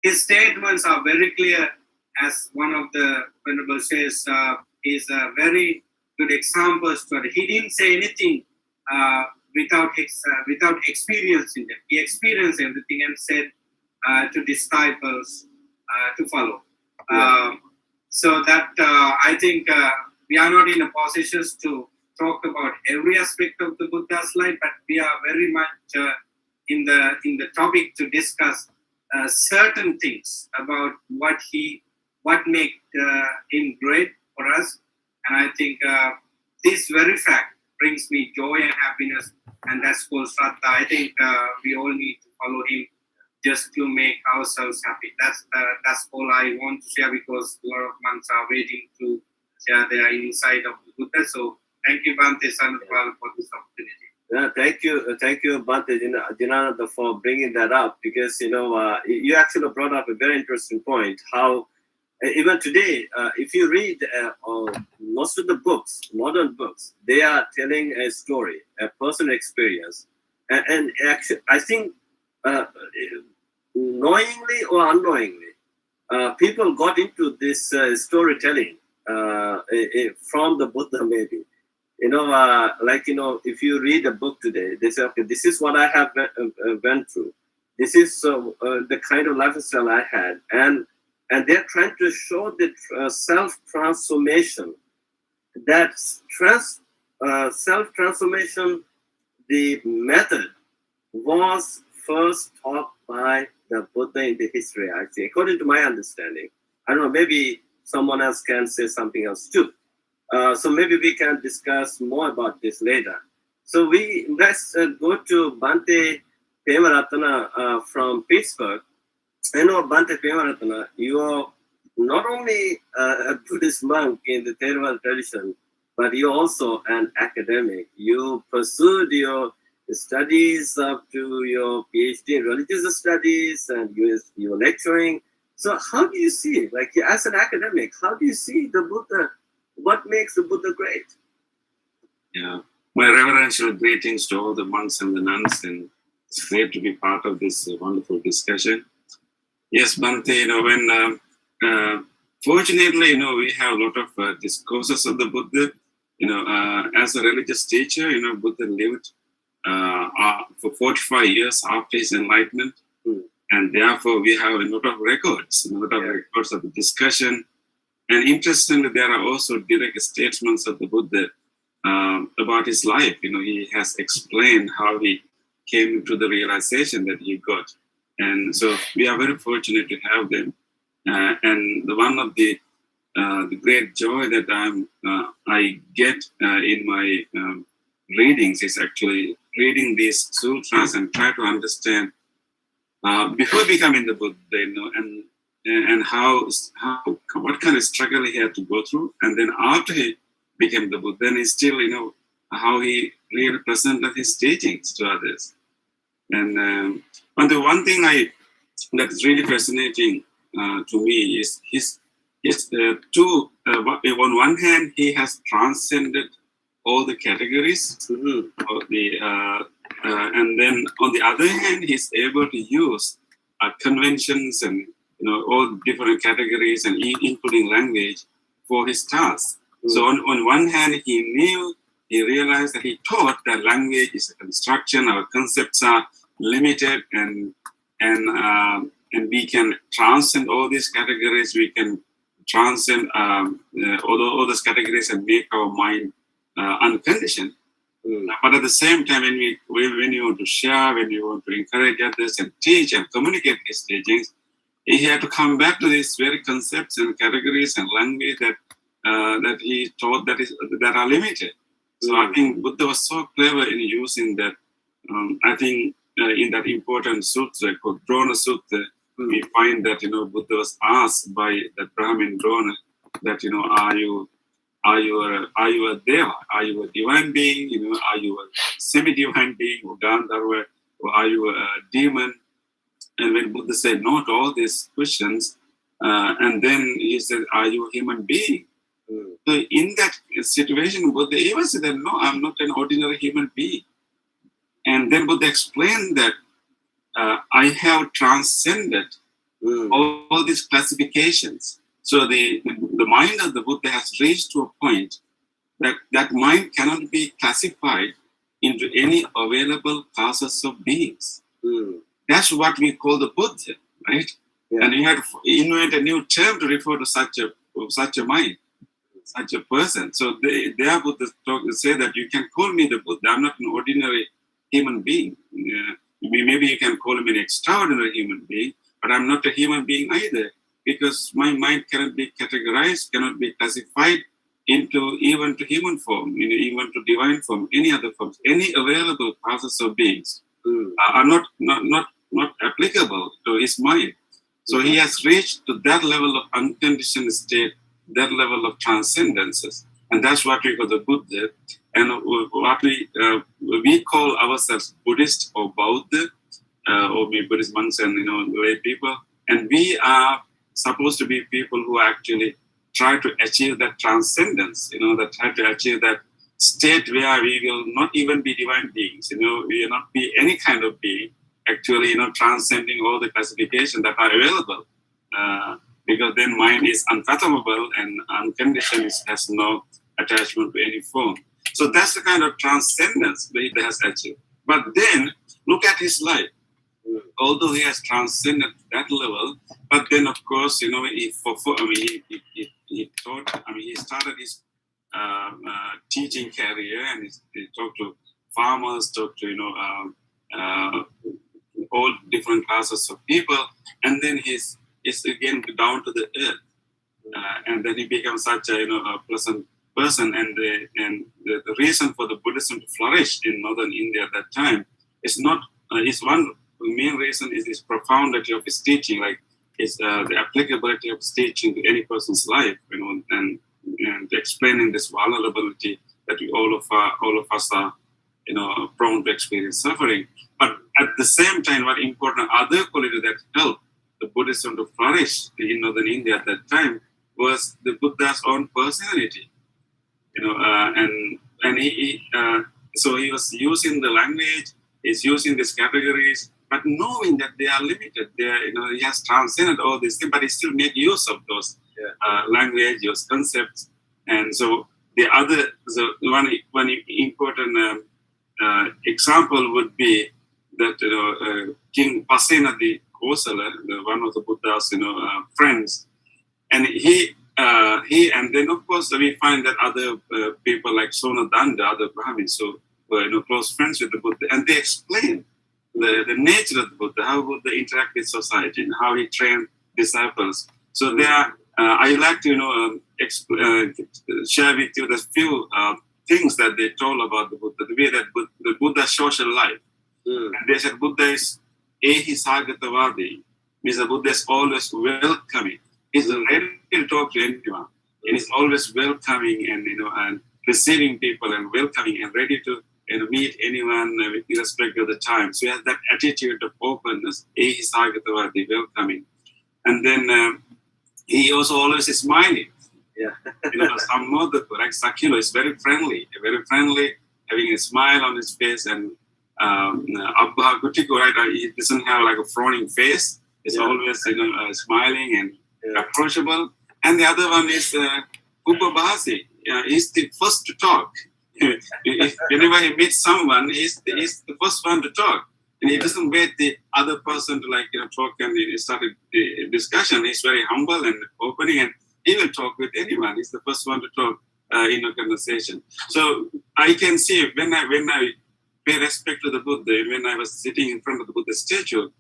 his statements are very clear, as one of the Venerable says, is a very good example story. He didn't say anything without experiencing them. He experienced everything and said to disciples to follow. So that I think we are not in a position to talk about every aspect of the Buddha's life, but we are very much in the topic to discuss certain things about what make him great for us. And I think this very fact brings me joy and happiness, and that's called Shraddha. I think we all need to follow him just to make ourselves happy. That's all I want to share, because a lot of monks are waiting to share their insight of the Buddha. So thank you, Bhante Saranapala, for this opportunity. Yeah, thank you, Bhante Jinananda, for bringing that up, because you actually brought up a very interesting point. How even today, if you read most of the books, modern books, they are telling a story, a personal experience, and actually, I think knowingly or unknowingly, people got into this storytelling from the Buddha, maybe. If you read a book today, they say, okay, this is what I have went through. This is the kind of lifestyle I had. And they're trying to show the self-transformation. That self-transformation, the method, was first taught by the Buddha in the history, I think, according to my understanding. I don't know, maybe someone else can say something else too. So maybe we can discuss more about this later. So let's go to Bhante Premaratana from Pittsburgh. I know Bhante Premaratana, you are not only a Buddhist monk in the Theravada tradition, but you're also an academic. You pursued your studies up to your PhD in religious studies, and you're lecturing. So how do you see, like as an academic, how do you see the Buddha? What makes the Buddha great? Yeah, my reverential greetings to all the monks and the nuns, and it's great to be part of this wonderful discussion. Yes, Bhante, when fortunately, we have a lot of discourses of the Buddha. As a religious teacher, Buddha lived for 45 years after his enlightenment, and therefore we have a lot of records, records of the discussion. And interestingly, there are also direct statements of the Buddha about his life. He has explained how he came to the realization that he got. And so we are very fortunate to have them. And one of the great joy that I get in my readings is actually reading these sutras and try to understand before becoming the Buddha, and how what kind of struggle he had to go through, and then after he became the Buddha, then he still how he really presented his teachings to others. And the one thing that is really fascinating to me is his on one hand, he has transcended all the categories of and then on the other hand, he's able to use conventions and all different categories and including language for his task. So on one hand, he realized that he taught that language is a construction, our concepts are limited, and we can transcend all these categories. We can transcend all those categories and make our mind unconditioned. But at the same time, when you want to share, when you want to encourage others and teach and communicate his teachings, he had to come back to these very concepts and categories and language that he taught that are limited. So I think Buddha was so clever in using that. I think in that important sutra called Drona Sutta, we find that Buddha was asked by the Brahmin Drona that are you a deva? Are you a divine being? Are you a semi-divine being or Gandharva? Or are you a demon? And when Buddha said no to all these questions, and then he said, are you a human being? So in that situation, Buddha even said that no, I'm not an ordinary human being. And then Buddha explained that I have transcended all these classifications. So the mind of the Buddha has reached to a point that mind cannot be classified into any available classes of beings. That's what we call the Buddha, right? Yeah. And you have to invent a new term to refer to such a mind, such a person. So their Buddha say that you can call me the Buddha. I'm not an ordinary human being. Maybe you can call me an extraordinary human being, but I'm not a human being either, because my mind cannot be categorized, cannot be classified into even to human form, even to divine form, any other forms, any available classes of beings are not applicable to his mind. So he has reached to that level of unconditioned state, that level of transcendences, and that's what we call the Buddha. And what we call ourselves Buddhist or Buddha, or maybe Buddhist monks and lay people, and we are supposed to be people who actually try to achieve that transcendence, that try to achieve that state where we will not even be divine beings, we will not be any kind of being, actually, transcending all the classifications that are available, because then mind is unfathomable and unconditioned, has no attachment to any form. So that's the kind of transcendence that he has achieved. But then, look at his life. Although he has transcended that level, but then of course, he started his teaching career, and he talked to farmers, talked to all different classes of people, and then he's again down to the earth, and then he becomes such a pleasant person, and the reason for the Buddha Buddhism to flourish in northern India at that time is not. Is one main reason is this profundity of his teaching, like is the applicability of his teaching to any person's life, and explaining this vulnerability that all of us are, prone to experience suffering. But at the same time, what important other quality that helped the Buddhism to flourish in northern India at that time was the Buddha's own personality. So he was using the language, he's using these categories, but knowing that they are limited. He has transcended all these things, but he still make use of those language, those concepts. And so one important example would be that King Pasena the Kosala, one of the Buddha's friends, and he and then of course we find that other people like Sonadanda, other Brahmins, who were close friends with the Buddha, and they explain the nature of the Buddha, how Buddha interact with society, and how he trained disciples. So there, I like to share with you the few things that they told about the Buddha, the way that the Buddha's social life. And they said Buddha is ehisagatavadi, means the Buddha is always welcoming. He's ready to talk to anyone, and he's always welcoming and receiving people and welcoming and ready to meet anyone irrespective of the time. So he has that attitude of openness, ehisagatavadi, welcoming, and then he also always is smiling. Some mother, like Sakilo, is very friendly, having a smile on his face, and Abba Gutiko, right? He doesn't have like a frowning face. He's always smiling and approachable. And the other one is Upabhasi. He's the first to talk. Whenever he meets someone, he's the first one to talk. And he doesn't wait the other person to talk and start a discussion. He's very humble and opening, and he will talk with anyone. He's the first one to talk in a conversation. So I can see when I pay respect to the Buddha, when I was sitting in front of the Buddha statue,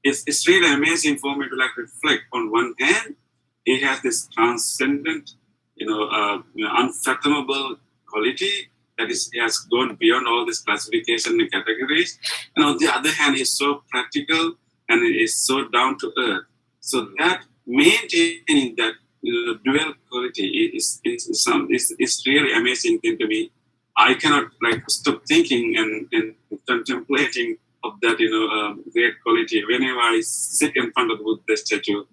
it's really amazing for me to reflect. On one hand, he has this transcendent, unfathomable quality that he has gone beyond all this classification and categories. And on the other hand, he's so practical and is so down to earth. So that maintaining that dual quality is really amazing thing to me. I cannot stop thinking and contemplating of that great quality. Whenever I sit in front of the Buddha statue,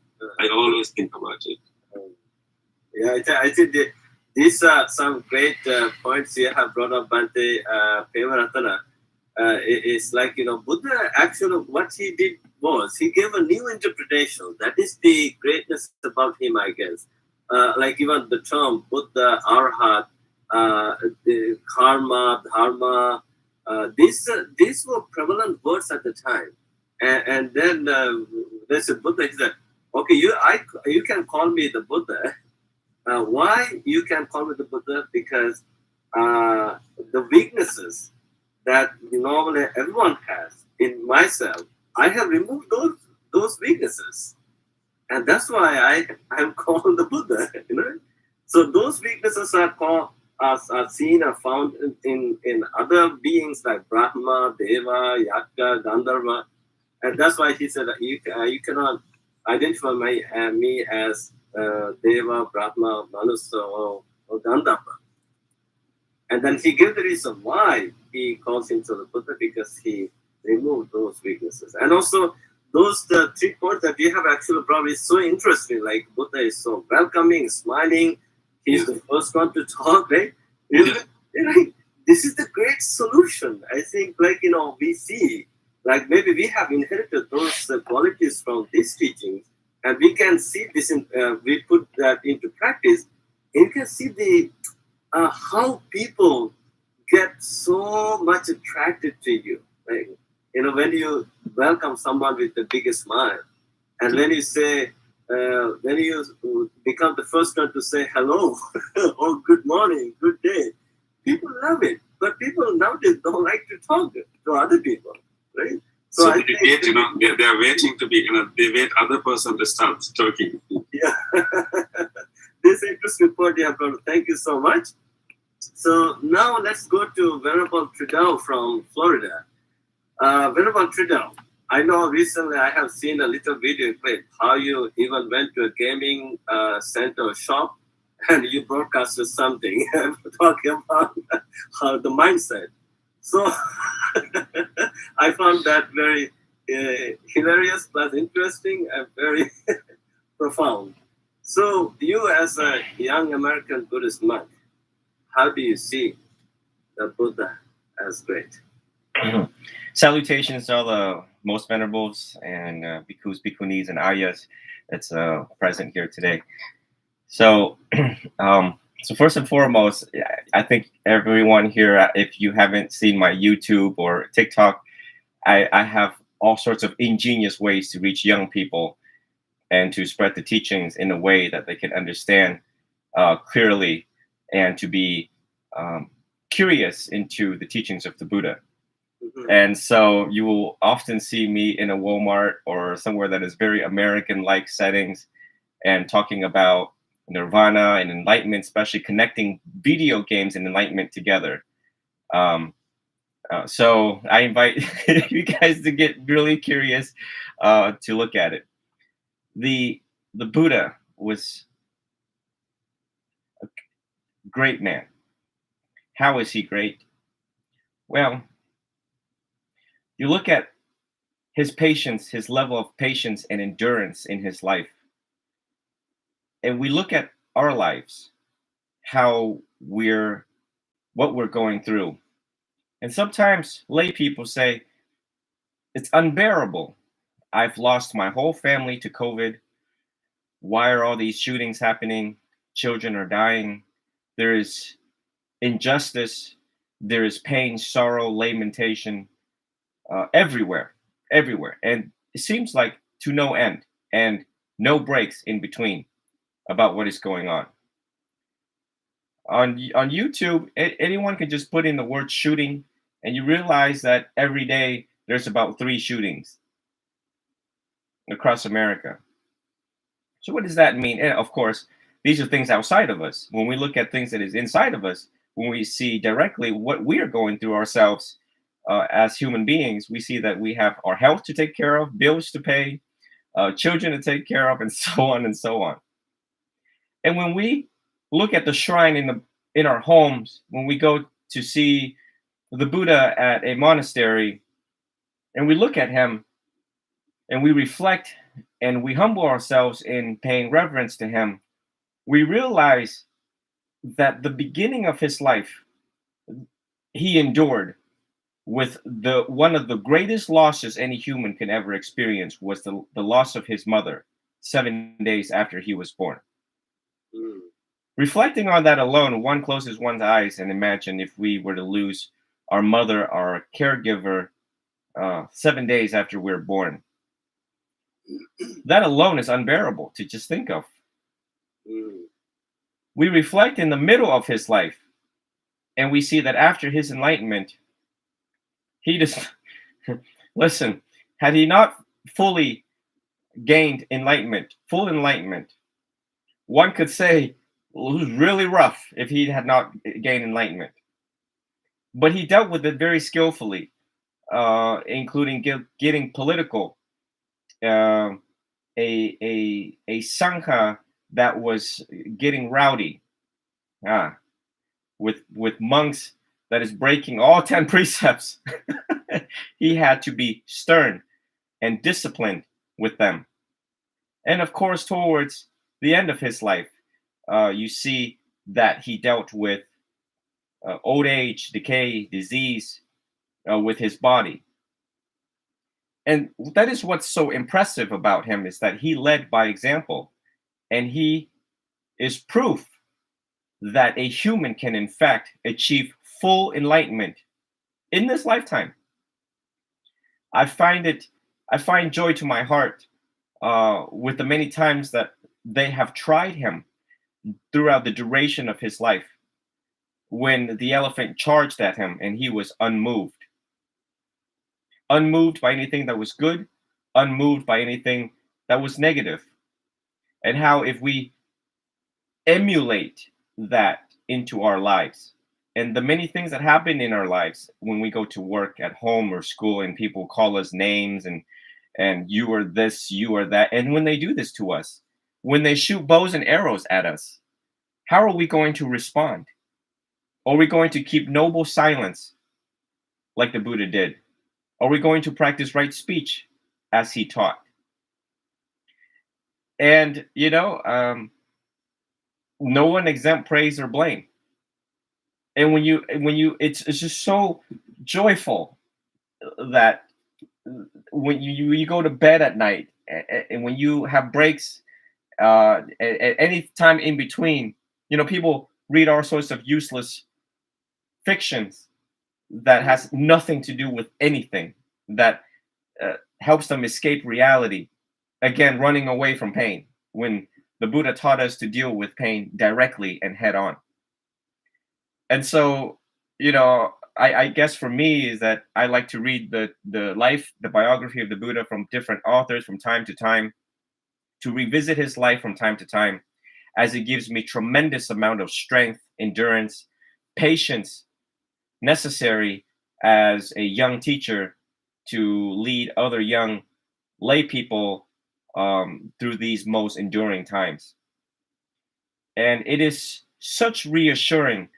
I always think about it. I think these are some great points you have brought up, Bhante Pevaratana. It's Buddha actually what he did was he gave a new interpretation. That is the greatness about him, I guess. Even the term Buddha, Arhat, the karma, dharma, these were prevalent words at the time. And then there's a Buddha. He said, "Okay, you can call me the Buddha. Why you can call me the Buddha? Because the weaknesses that normally everyone has in myself, I have removed those weaknesses, and that's why I'm called the Buddha. So those weaknesses are seen or found in other beings like Brahma, Deva, Yaka, Gandharva, and that's why he said you cannot identify me as Deva, Brahma, Manusa, or Gandharva. And then he gave the reason why he calls himself the Buddha, because he removed those weaknesses. And also those 3 points that you have actually probably so interesting, like Buddha is so welcoming, smiling. He's the first one to talk, right? This is the great solution. I think, we see, maybe we have inherited those qualities from these teachings, and we can see this, we put that into practice, and you can see how people get so much attracted to you. When you welcome someone with the biggest smile, and when you say, when you become the first one to say hello or good morning, good day, people love it. But people nowadays don't like to talk to other people, right? So they wait, they are waiting to be, they wait other person to start talking. Yeah. This interesting point you have brought. Thank you so much. So now let's go to Venerable Trudeau from Florida. Venerable Trudeau, I know recently I have seen a little video clip how you even went to a gaming center shop and you broadcasted something talking about how the mindset. So I found that very hilarious plus interesting and very profound. So you as a young American Buddhist monk, how do you see the Buddha as great? Mhm. Salutations to all the most venerables and bhikkhus, bhikkhunis, and aryas that's present here today. So, so first and foremost, I think everyone here, if you haven't seen my YouTube or TikTok, I have all sorts of ingenious ways to reach young people and to spread the teachings in a way that they can understand clearly and to be curious into the teachings of the Buddha. And so you will often see me in a Walmart or somewhere that is very American-like settings and talking about nirvana and enlightenment, especially connecting video games and enlightenment together. So I invite you guys to get really curious to look at it. The Buddha was a great man. How is he great? Well, you look at his patience, his level of patience and endurance in his life. And we look at our lives, what we're going through. And sometimes lay people say, it's unbearable. I've lost my whole family to COVID. Why are all these shootings happening? Children are dying. There is injustice. There is pain, sorrow, lamentation everywhere. And it seems like to no end and no breaks in between about what is going on. On YouTube, anyone can just put in the word shooting, and you realize that every day there's about 3 shootings across America. So what does that mean? And of course, these are things outside of us. When we look at things that is inside of us, when we see directly what we are going through ourselves as human beings, we see that we have our health to take care of, bills to pay, children to take care of, and so on and so on. And when we look at the shrine in our homes, when we go to see the Buddha at a monastery, and we look at him, and we reflect, and we humble ourselves in paying reverence to him, we realize that the beginning of his life, he endured with one of the greatest losses any human can ever experience was the loss of his mother 7 days after he was born. Reflecting on that alone, one closes one's eyes and imagine if we were to lose our mother, our caregiver, 7 days after we're born. That alone is unbearable to just think of. We reflect in the middle of his life, and we see that after his enlightenment, he just, listen, had he not fully gained full enlightenment, one could say it was really rough if he had not gained enlightenment. But he dealt with it very skillfully, including getting political. A sangha that was getting rowdy, with monks that is breaking all 10 precepts. He had to be stern and disciplined with them. And of course, towards the end of his life, you see that he dealt with old age, decay, disease with his body. And that is what's so impressive about him, is that he led by example, and he is proof that a human can in fact achieve full enlightenment in this lifetime. I find joy to my heart with the many times that they have tried him throughout the duration of his life, when the elephant charged at him and he was unmoved by anything that was good, unmoved by anything that was negative. And how if we emulate that into our lives, and the many things that happen in our lives when we go to work, at home, or school, and people call us names, and you are this, you are that. And when they do this to us, when they shoot bows and arrows at us, how are we going to respond? Are we going to keep noble silence like the Buddha did? Are we going to practice right speech as he taught? And, no one exempt praise or blame. And when you, it's just so joyful that when you go to bed at night, and when you have breaks, at any time in between, people read all sorts of useless fictions that has nothing to do with anything, that helps them escape reality, again running away from pain, when the Buddha taught us to deal with pain directly and head on. And so, I guess for me is that I like to read the biography of the Buddha from different authors from time to time, to revisit his life from time to time, as it gives me tremendous amount of strength, endurance, patience necessary as a young teacher to lead other young lay people through these most enduring times. And it is such reassuring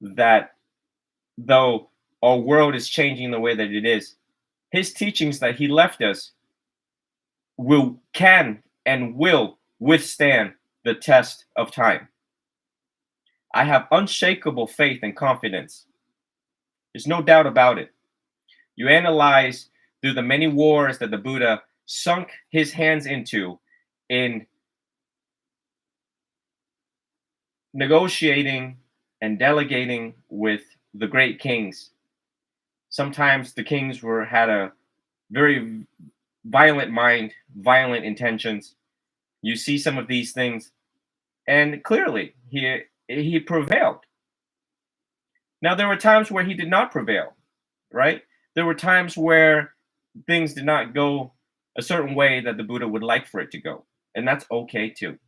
that though our world is changing the way that it is, his teachings that he left us can and will withstand the test of time. I have unshakable faith and confidence. There's no doubt about it. You analyze through the many wars that the Buddha sunk his hands into in negotiating and delegating with the great kings. Sometimes the kings had a very violent mind, violent intentions. You see some of these things, and clearly he prevailed. Now, there were times where he did not prevail, right? There were times where things did not go a certain way that the Buddha would like for it to go, and that's okay too.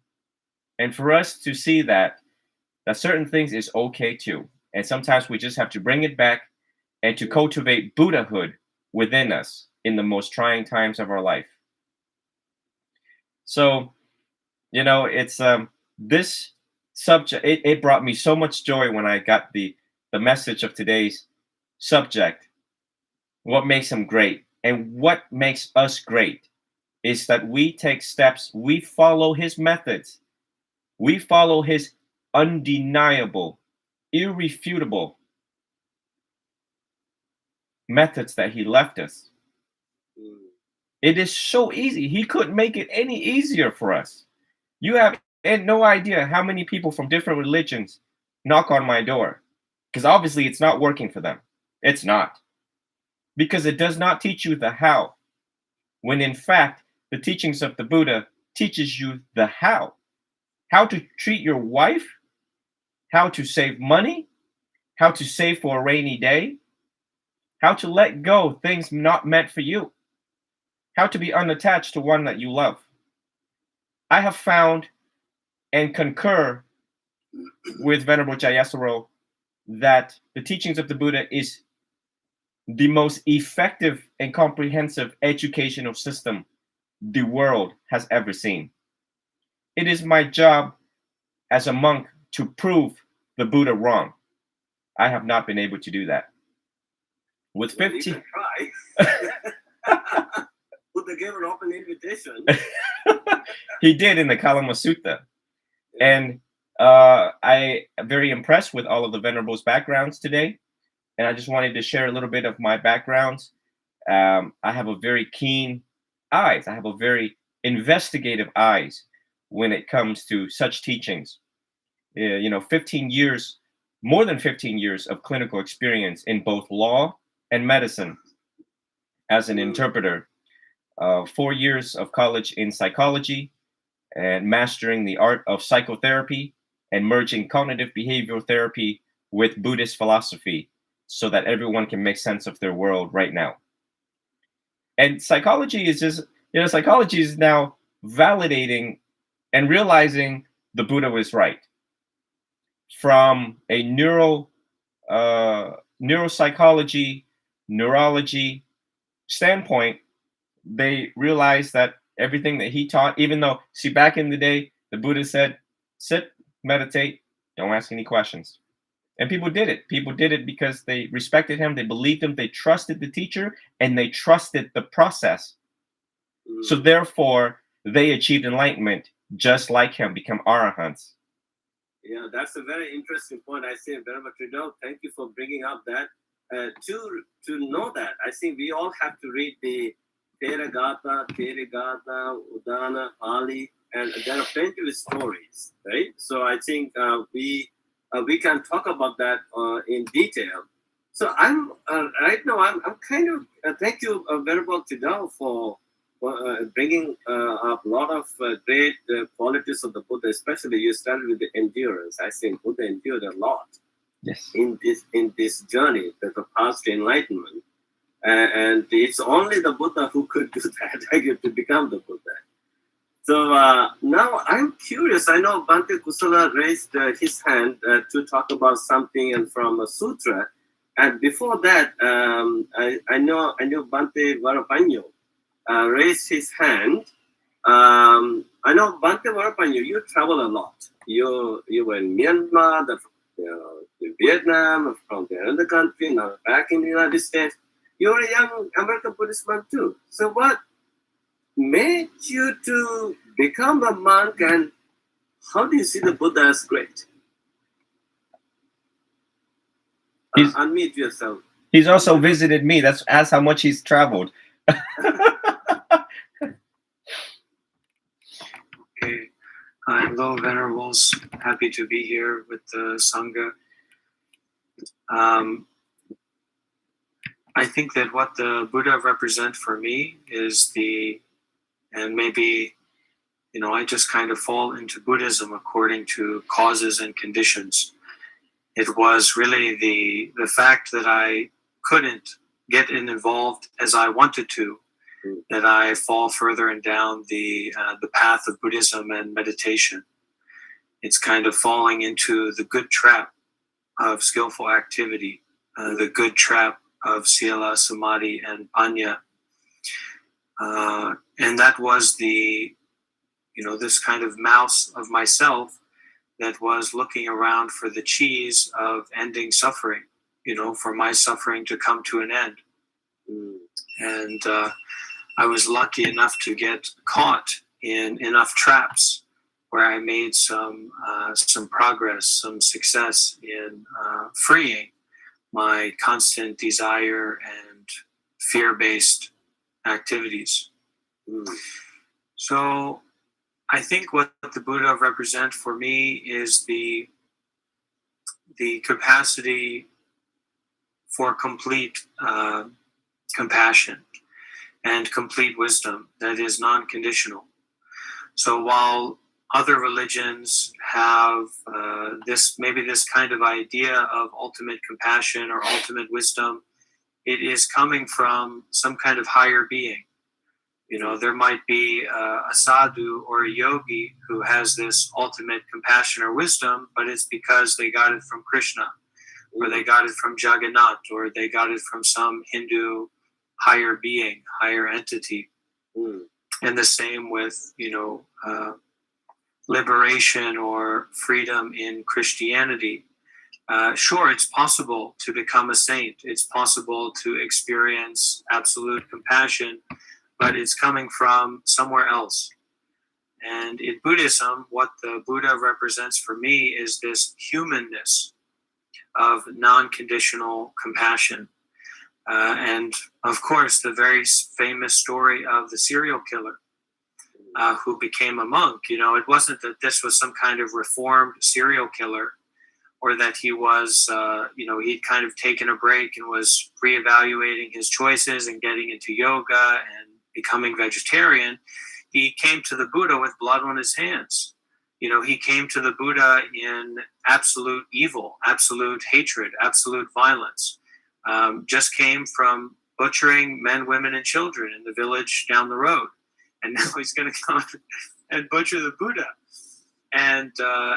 And for us to see that certain things is okay too, and sometimes we just have to bring it back and to cultivate Buddhahood within us in the most trying times of our life. So, it's this subject. It brought me so much joy when I got the message of today's subject. What makes him great, and what makes us great, is that we take steps. We follow his methods. We follow his undeniable, irrefutable methods that he left us. It is so easy. He couldn't make it any easier for us. You have no idea how many people from different religions knock on my door, because obviously it's not working for them. It's not. Because it does not teach you the how, when in fact the teachings of the Buddha teaches you the how. How to treat your wife, how to save money, how to save for a rainy day, how to let go things not meant for you, how to be unattached to one that you love. I have found and concur with Venerable Jayasaro that the teachings of the Buddha is the most effective and comprehensive educational system the world has ever seen. It is my job as a monk to prove the Buddha wrong. I have not been able to do that. With 15, Buddha gave an open invitation. He did in the Kalama Sutta. And I am very impressed with all of the Venerables' backgrounds today. And I just wanted to share a little bit of my backgrounds. I have a very keen eyes. I have a very investigative eyes when it comes to such teachings. 15 years, more than 15 years of clinical experience in both law and medicine as an interpreter. 4 years of college in psychology and mastering the art of psychotherapy and merging cognitive behavioral therapy with Buddhist philosophy so that everyone can make sense of their world right now. And psychology is just, psychology is now validating and realizing the Buddha was right. From a neural neuropsychology, neurology standpoint, they realized that everything that he taught, even though, see, back in the day, the Buddha said, sit, meditate, don't ask any questions. And people did it. People did it because they respected him, they believed him, they trusted the teacher, and they trusted the process. So therefore, they achieved enlightenment just like him, become arahants. Yeah, that's a very interesting point. I say very much, thank you for bringing up that. To know that, I think we all have to read the Theragata, Udana, Pali, and there are plenty of stories, right? So I think we can talk about that in detail. So I'm right now. I'm kind of thank you very much for bringing up a lot of great qualities of the Buddha. Especially you started with the endurance. I think Buddha endured a lot. Yes. In this journey, the path to enlightenment, and it's only the Buddha who could do that, to become the Buddha. So now I'm curious. I know Bhante Kusala raised his hand to talk about something and from a sutra, and before that, I know Bhante Varapanyo raised his hand. I know Bhante Varapanyo, you travel a lot. You were in Myanmar, Vietnam, from the other country, now back in the United States. You're a young American Buddhist monk too. So what made you to become a monk, and how do you see the Buddha as great? Unmute yourself. He's also visited me. That's how much he's traveled. Okay. Hello, Venerables. Happy to be here with the Sangha. I think that what the Buddha represent for me is and maybe, I just kind of fall into Buddhism according to causes and conditions. It was really the fact that I couldn't get involved as I wanted to, that I fall further and down the path of Buddhism and meditation. It's kind of falling into the good trap of skillful activity, the good trap of sila, samadhi, and panya. And that was this kind of mouse of myself that was looking around for the cheese of ending suffering, for my suffering to come to an end. And I was lucky enough to get caught in enough traps where I made some progress, some success in freeing my constant desire and fear-based activities. So I think what the Buddha represent for me is the capacity for complete compassion and complete wisdom that is non-conditional. So while other religions have this kind of idea of ultimate compassion or ultimate wisdom, it is coming from some kind of higher being. There might be a sadhu or a yogi who has this ultimate compassion or wisdom, but it's because they got it from Krishna, or they got it from Jagannath, or they got it from some Hindu higher being, higher entity. And the same with, liberation or freedom in Christianity. Sure, it's possible to become a saint. It's possible to experience absolute compassion, but it's coming from somewhere else. And in Buddhism, what the Buddha represents for me is this humanness of non-conditional compassion. And of course, the very famous story of the serial killer who became a monk. It wasn't that this was some kind of reformed serial killer, or that he was, he'd kind of taken a break and was reevaluating his choices and getting into yoga and becoming vegetarian. He came to the Buddha with blood on his hands. He came to the Buddha in absolute evil, absolute hatred, absolute violence. Just came from butchering men, women, and children in the village down the road. And now he's going to come and butcher the Buddha. And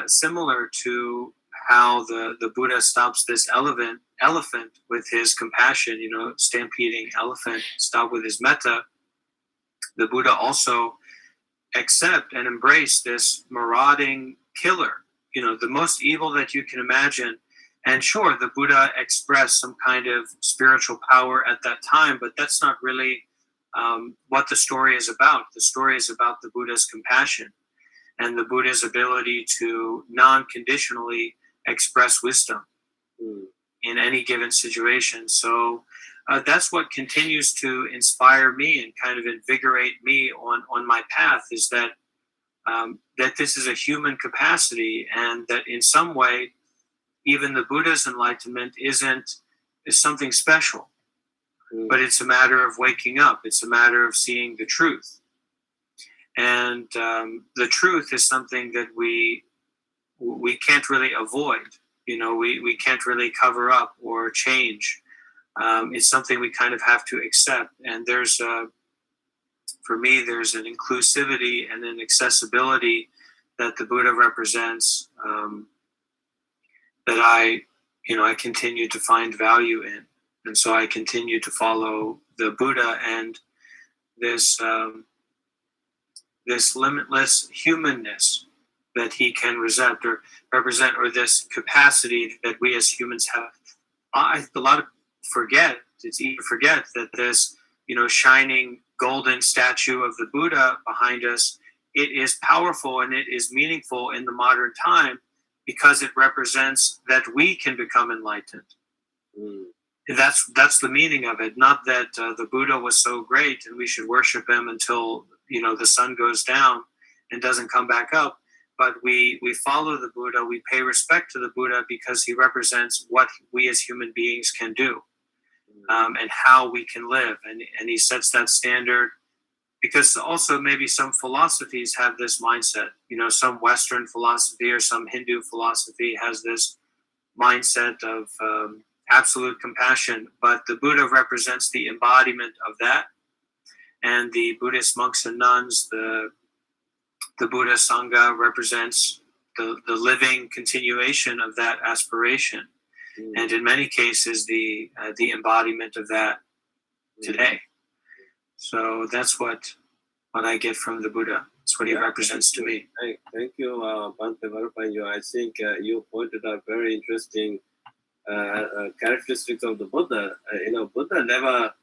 similar to how the Buddha stops this elephant with his compassion, stampeding elephant, stop with his metta. The Buddha also accept and embrace this marauding killer, the most evil that you can imagine. And sure, the Buddha expressed some kind of spiritual power at that time, but that's not really what the story is about. The story is about the Buddha's compassion and the Buddha's ability to non-conditionally express wisdom in any given situation. So that's what continues to inspire me and kind of invigorate me on my path, is that that this is a human capacity, and that in some way, even the Buddha's enlightenment is something special, but it's a matter of waking up. It's a matter of seeing the truth. And the truth is something that we can't really avoid. We can't really cover up or change. It's something we kind of have to accept. And for me, there's an inclusivity and an accessibility that the Buddha represents, that I continue to find value in. And so I continue to follow the Buddha and this limitless humanness that he can represent, or this capacity that we as humans have. A lot of it's easy to forget that this, shining golden statue of the Buddha behind us, it is powerful and it is meaningful in the modern time, because it represents that we can become enlightened. That's the meaning of it. Not that the Buddha was so great and we should worship him until the sun goes down and doesn't come back up. But we follow the Buddha. We pay respect to the Buddha because he represents what we as human beings can do, and how we can live. And he sets that standard, because also maybe some philosophies have this mindset. Some Western philosophy or some Hindu philosophy has this mindset of absolute compassion, but the Buddha represents the embodiment of that. And the Buddhist monks and nuns, the Buddha Sangha, represents the living continuation of that aspiration, and in many cases the embodiment of that today. So that's what I get from the Buddha. That's what he represents to me. Thank you, Bhante Varapanyu. I think you pointed out very interesting characteristics of the Buddha. Buddha never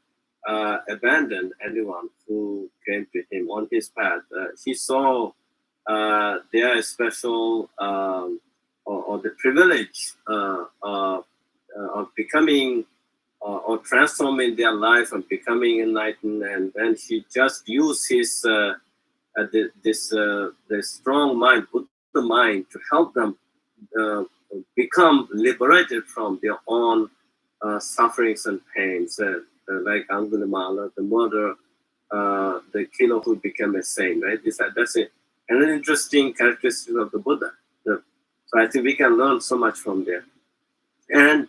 abandoned anyone who came to him on his path. He saw their special or the privilege of becoming or transforming their life and becoming enlightened, and then he just used his the strong mind, Buddha mind, to help them become liberated from their own sufferings and pains, like Angulimala, the murderer, the killer who became a saint, right? That's an interesting characteristic of the Buddha. So I think we can learn so much from there. And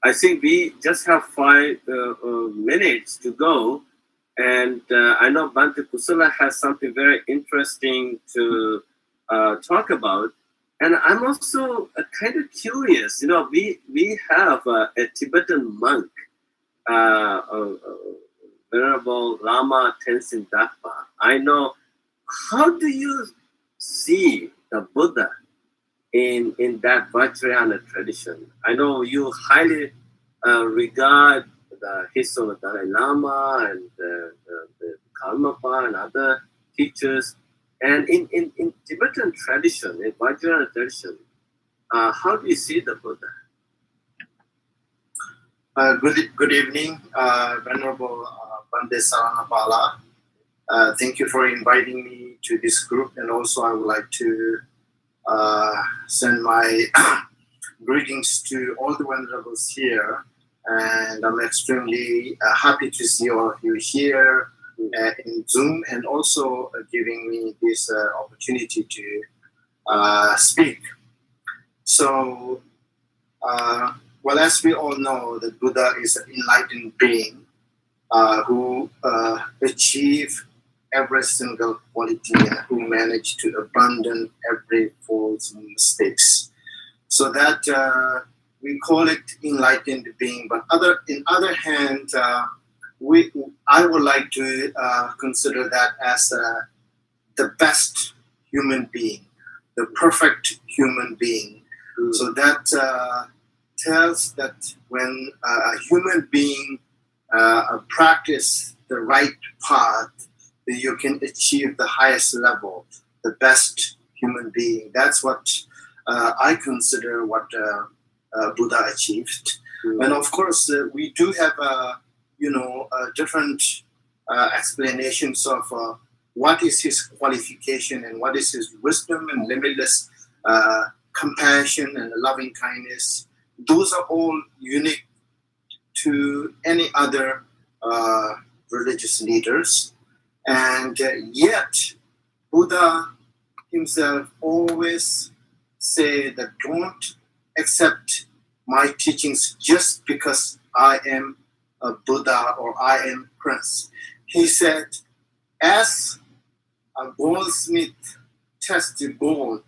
I think we just have 5 minutes to go. And I know Bhante Kusala has something very interesting to talk about. And I'm also kind of curious. We have a Tibetan monk, Venerable Lama Tenzin Dakpa. I know. How do you see the Buddha in that Vajrayana tradition? I know you highly regard the history of the Dalai Lama and the Karmapa and other teachers. And in Tibetan tradition, in Vajrayana tradition, how do you see the Buddha? Good evening, Venerable Ven Saranapala. Thank you for inviting me to this group, and also I would like to send my greetings to all the venerables here. And I'm extremely happy to see all of you here in Zoom, and also giving me this opportunity to speak. So, well, as we all know, the Buddha is an enlightened being who achieved every single quality and who managed to abandon every faults and mistakes. so that we call it enlightened being. But in other hand, I would like to consider that as the best human being, the perfect human being. So that tells that when a human being practice the right path, that you can achieve the highest level, the best human being. That's what I consider what Buddha achieved. And of course, we do have different explanations of what is his qualification and what is his wisdom and limitless compassion and loving kindness. Those are all unique to any other religious leaders. And yet, Buddha himself always say that don't accept my teachings just because I am a Buddha or I am Prince. He said, as a goldsmith tests the gold,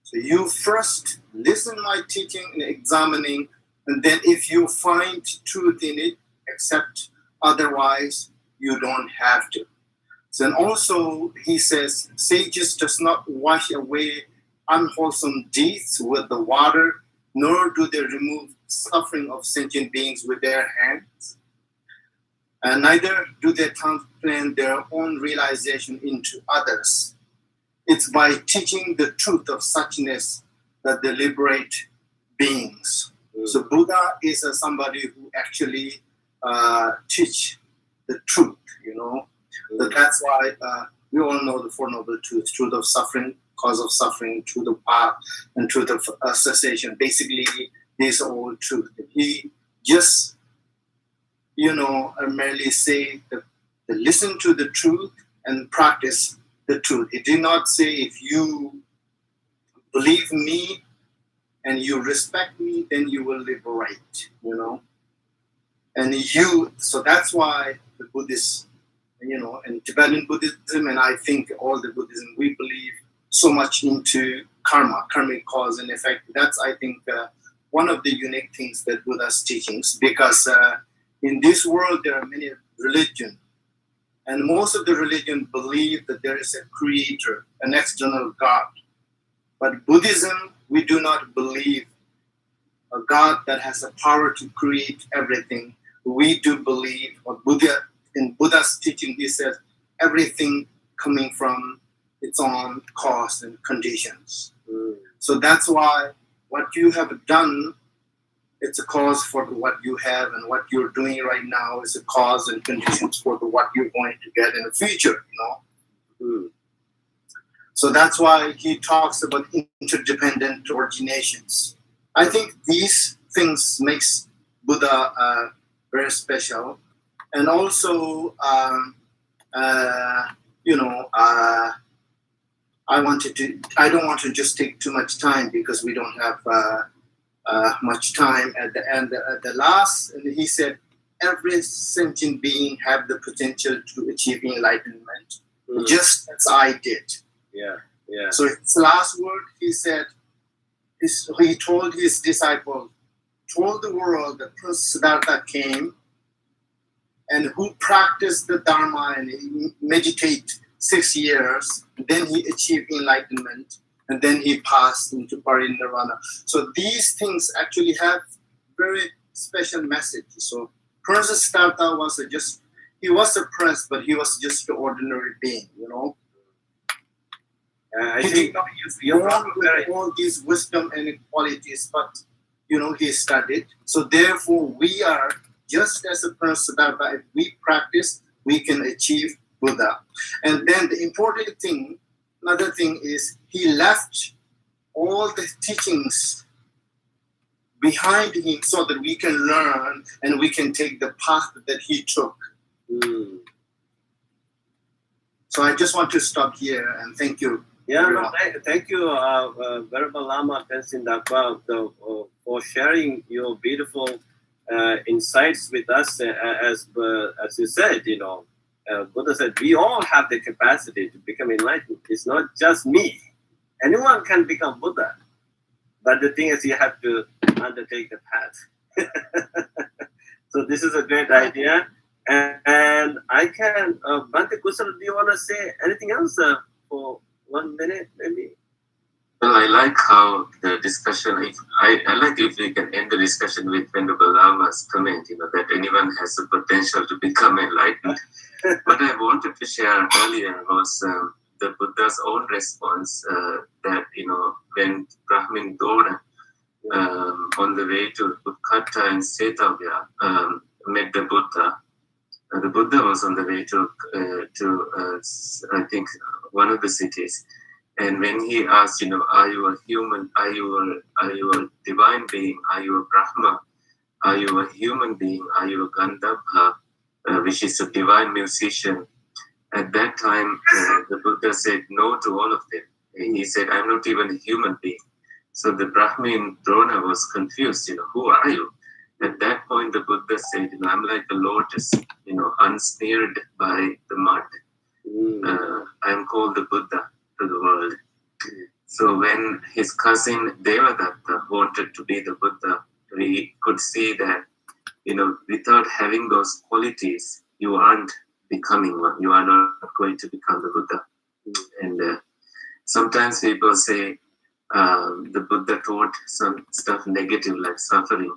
so you first listen my teaching and examining, and then if you find truth in it, accept. Otherwise, you don't have to. So, and also he says, sages does not wash away unwholesome deeds with the water, nor do they remove suffering of sentient beings with their hands. And neither do they transplant their own realization into others. It's by teaching the truth of suchness that they liberate beings. So Buddha is somebody who actually teach the truth, So that's why we all know the Four Noble Truths: truth of suffering, cause of suffering, truth of path, and truth of cessation. Basically, these are all truth. He just, merely say that listen to the truth and practice the truth. He did not say if you believe me and you respect me, then you will liberate, And so that's why the Buddhists, and Tibetan Buddhism, and I think all the Buddhism, we believe so much into karma, karmic cause and effect. That's, I think, one of the unique things that Buddha's teachings, because in this world there are many religions, and most of the religion believe that there is a creator, an external God. But Buddhism, we do not believe a God that has a power to create everything. We do believe, in Buddha's teaching, he says, everything coming from its own cause and conditions. So that's why what you have done, it's a cause for what you have, and what you're doing right now is a cause and conditions for what you're going to get in the future, So that's why he talks about interdependent originations. I think these things makes Buddha very special. And also, I don't want to just take too much time because we don't have much time at the end. At the last, and he said, every sentient being have the potential to achieve enlightenment, just as I did. Yeah. So his last word, he said, he told his disciple, told the world that Prince Siddhartha came and who practiced the Dharma and he meditate 6 years, then he achieved enlightenment, and then he passed into parinirvana. So these things actually have very special message. So Prince Siddhartha was he was a prince, but he was just an ordinary being, I he think did not use all these wisdom and qualities, but he studied. So therefore, we are just as a Prince Siddhartha. If we practice, we can achieve Buddha. And then the important thing, another thing is he left all the teachings behind him so that we can learn and we can take the path that he took. So I just want to stop here and thank you. Thank you, Venerable Lama Tenzin Dakpa, for sharing your beautiful insights with us. As you said, Buddha said, we all have the capacity to become enlightened. It's not just me. Anyone can become Buddha. But the thing is, you have to undertake the path. So this is a great idea. And I can, Bhante Kusal, do you want to say anything else for 1 minute, maybe? Well, I like how the discussion, I like if we can end the discussion with Venerable Lama's comment, that anyone has the potential to become enlightened. What I wanted to share earlier was the Buddha's own response that, when Brahmin Dona, on the way to Utkatta and Setavya, met the Buddha. The Buddha was on the way to I think, one of the cities. And when he asked, are you a human? Are you a divine being? Are you a Brahma? Are you a human being? Are you a Gandhabha, which is a divine musician? At that time, the Buddha said no to all of them. And he said, I'm not even a human being. So the Brahmin Drona was confused, who are you? At that point, the Buddha said, I'm like a lotus, unsmeared by the mud. I'm called the Buddha to the world. So when his cousin Devadatta wanted to be the Buddha, we could see that, without having those qualities, you aren't becoming one. You are not going to become the Buddha. And sometimes people say the Buddha taught some stuff negative like suffering.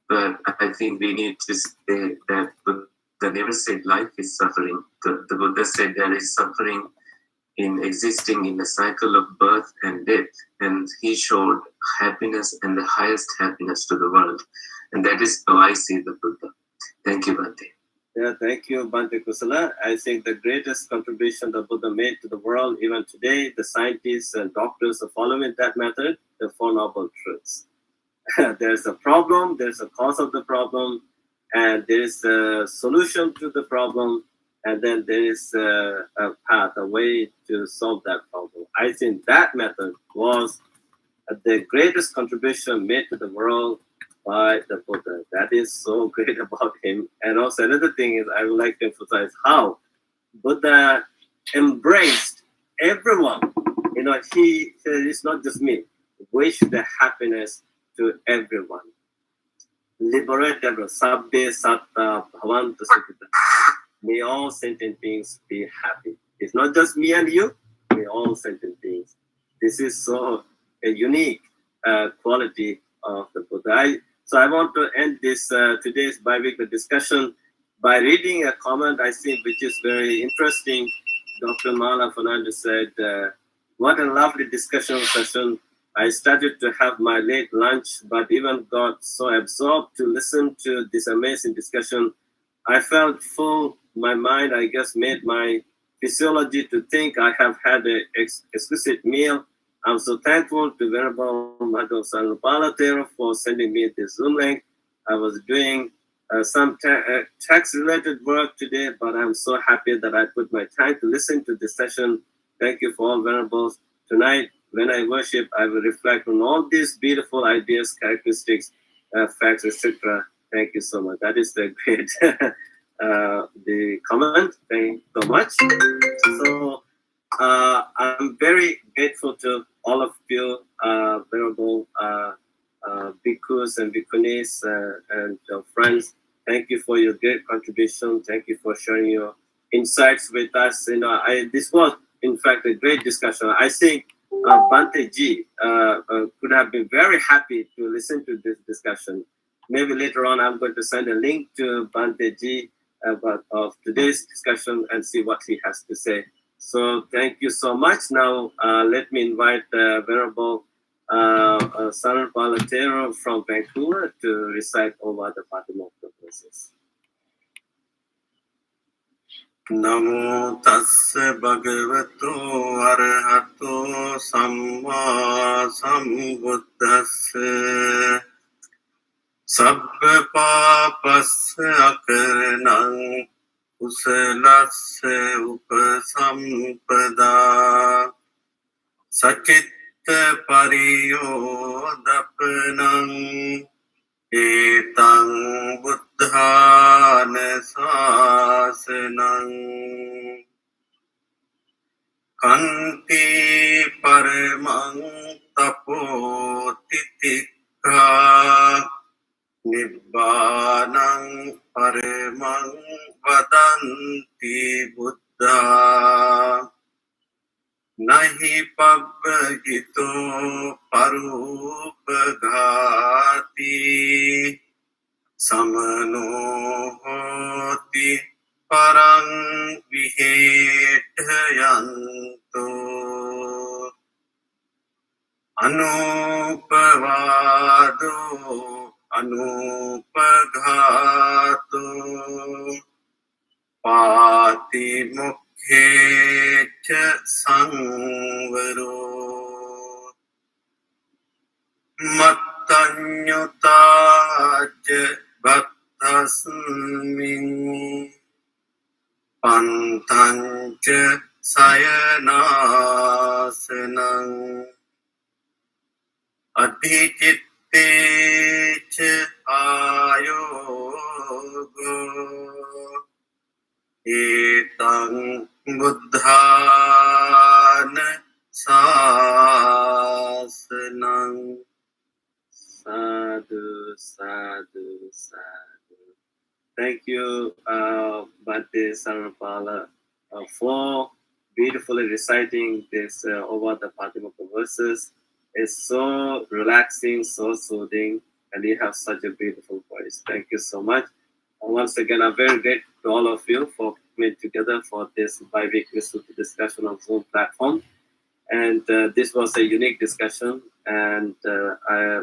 But I think we need to say that Buddha never said life is suffering. The Buddha said there is suffering in existing in the cycle of birth and death. And he showed happiness and the highest happiness to the world. And that is how I see the Buddha. Thank you, Bhante. Yeah, thank you, Bhante Kusala. I think the greatest contribution the Buddha made to the world, even today, the scientists and doctors are following that method, the Four Noble Truths. There's a problem, there's a cause of the problem, and there's a solution to the problem, and then there is a path, a way to solve that problem. I think that method was the greatest contribution made to the world by the Buddha. That is so great about him. And also another thing is I would like to emphasize how Buddha embraced everyone. He said, it's not just me. Wish the happiness to everyone. Liberate everyone. Sabbe satta bhavantu sukhita. May all sentient beings be happy. It's not just me and you. May all sentient beings. This is so a unique quality of the Buddha. So I want to end this today's bi-weekly discussion by reading a comment I think which is very interesting. Dr. Mala Fernandez said, what a lovely discussion session. I started to have my late lunch, but even got so absorbed to listen to this amazing discussion. I felt full. My mind, I guess, made my physiology to think I have had an exquisite meal. I'm so thankful to Venerable Madhav Saranapala Thero for sending me this Zoom link. I was doing some tax-related work today, but I'm so happy that I put my time to listen to this session. Thank you for all Venerables. Tonight, when I worship, I will reflect on all these beautiful ideas, characteristics, facts, etc. Thank you so much. That is the great the comment. Thank you so much. So I'm very grateful to all of you, Venerable bhikkhus and bhikkhunis and friends. Thank you for your great contribution. Thank you for sharing your insights with us. This was, in fact, a great discussion. I think Bhante Ji could have been very happy to listen to this discussion. Maybe later on, I'm going to send a link to Bhante Ji of today's discussion and see what he has to say. So thank you so much. Now, let me invite Venerable Saranapala Thero from Vancouver to recite over the Patimokkha verses. Namo tassa bhagavato arahato samma sambuddhassa sabba papassa akaranang kusalassa upasampada sacitta pariyodapanang etang buddhana sasanang kanti paramang tapoti Paramang vadanti Buddha Nahi pabbagito parupagati Samano hoti parang vihetayanto Anupavado Anupaghato Pati Mukhecha Sangvaro Mattanyutaja Bhattasmin Pantancha Sayanasanang Adhicitte ayogo etang buddhana sasanang. Sadhu, sadhu, sadhu. Thank you, Bhante Saranapala, for beautifully reciting this over the Patimokkha verses. It's so relaxing, so soothing, and you have such a beautiful voice. Thank you so much. And once again, I'm very grateful to all of you for coming together for this bi-weekly Sutta discussion on Zoom platform. And this was a unique discussion. And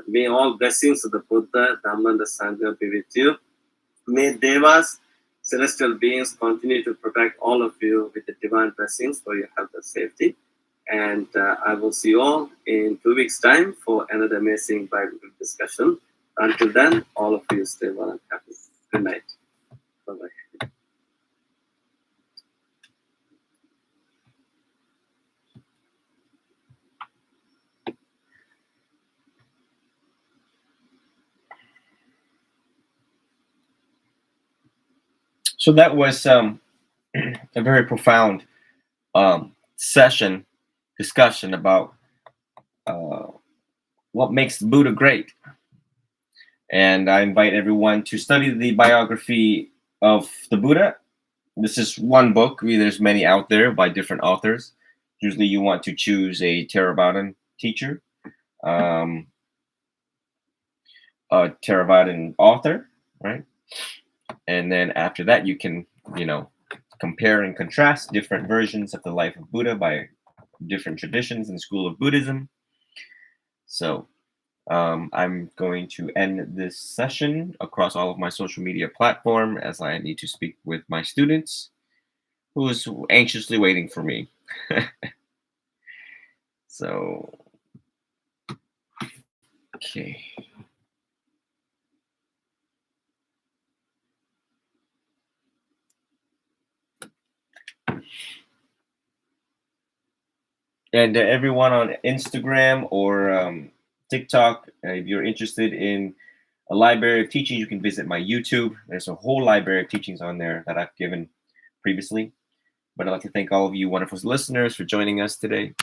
may all blessings of the Buddha, Dhamma, and the Sangha be with you. May Devas, celestial beings, continue to protect all of you with the divine blessings for your health and safety. And I will see you all in 2 weeks' time for another amazing Bible discussion. Until then, all of you stay well and happy. Good night. Bye-bye. So that was a very profound discussion about what makes the Buddha great. And I invite everyone to study the biography of the Buddha. This is one book. There's many out there by different authors. Usually you want to choose a Theravadan teacher, a Theravadan author, right? And then after that, you can, compare and contrast different versions of the life of Buddha by different traditions in the school of Buddhism. So I'm going to end this session across all of my social media platform as I need to speak with my students who is anxiously waiting for me. So, okay. And everyone on Instagram or TikTok, if you're interested in a library of teaching, you can visit my YouTube. There's a whole library of teachings on there that I've given previously. But I'd like to thank all of you wonderful listeners for joining us today.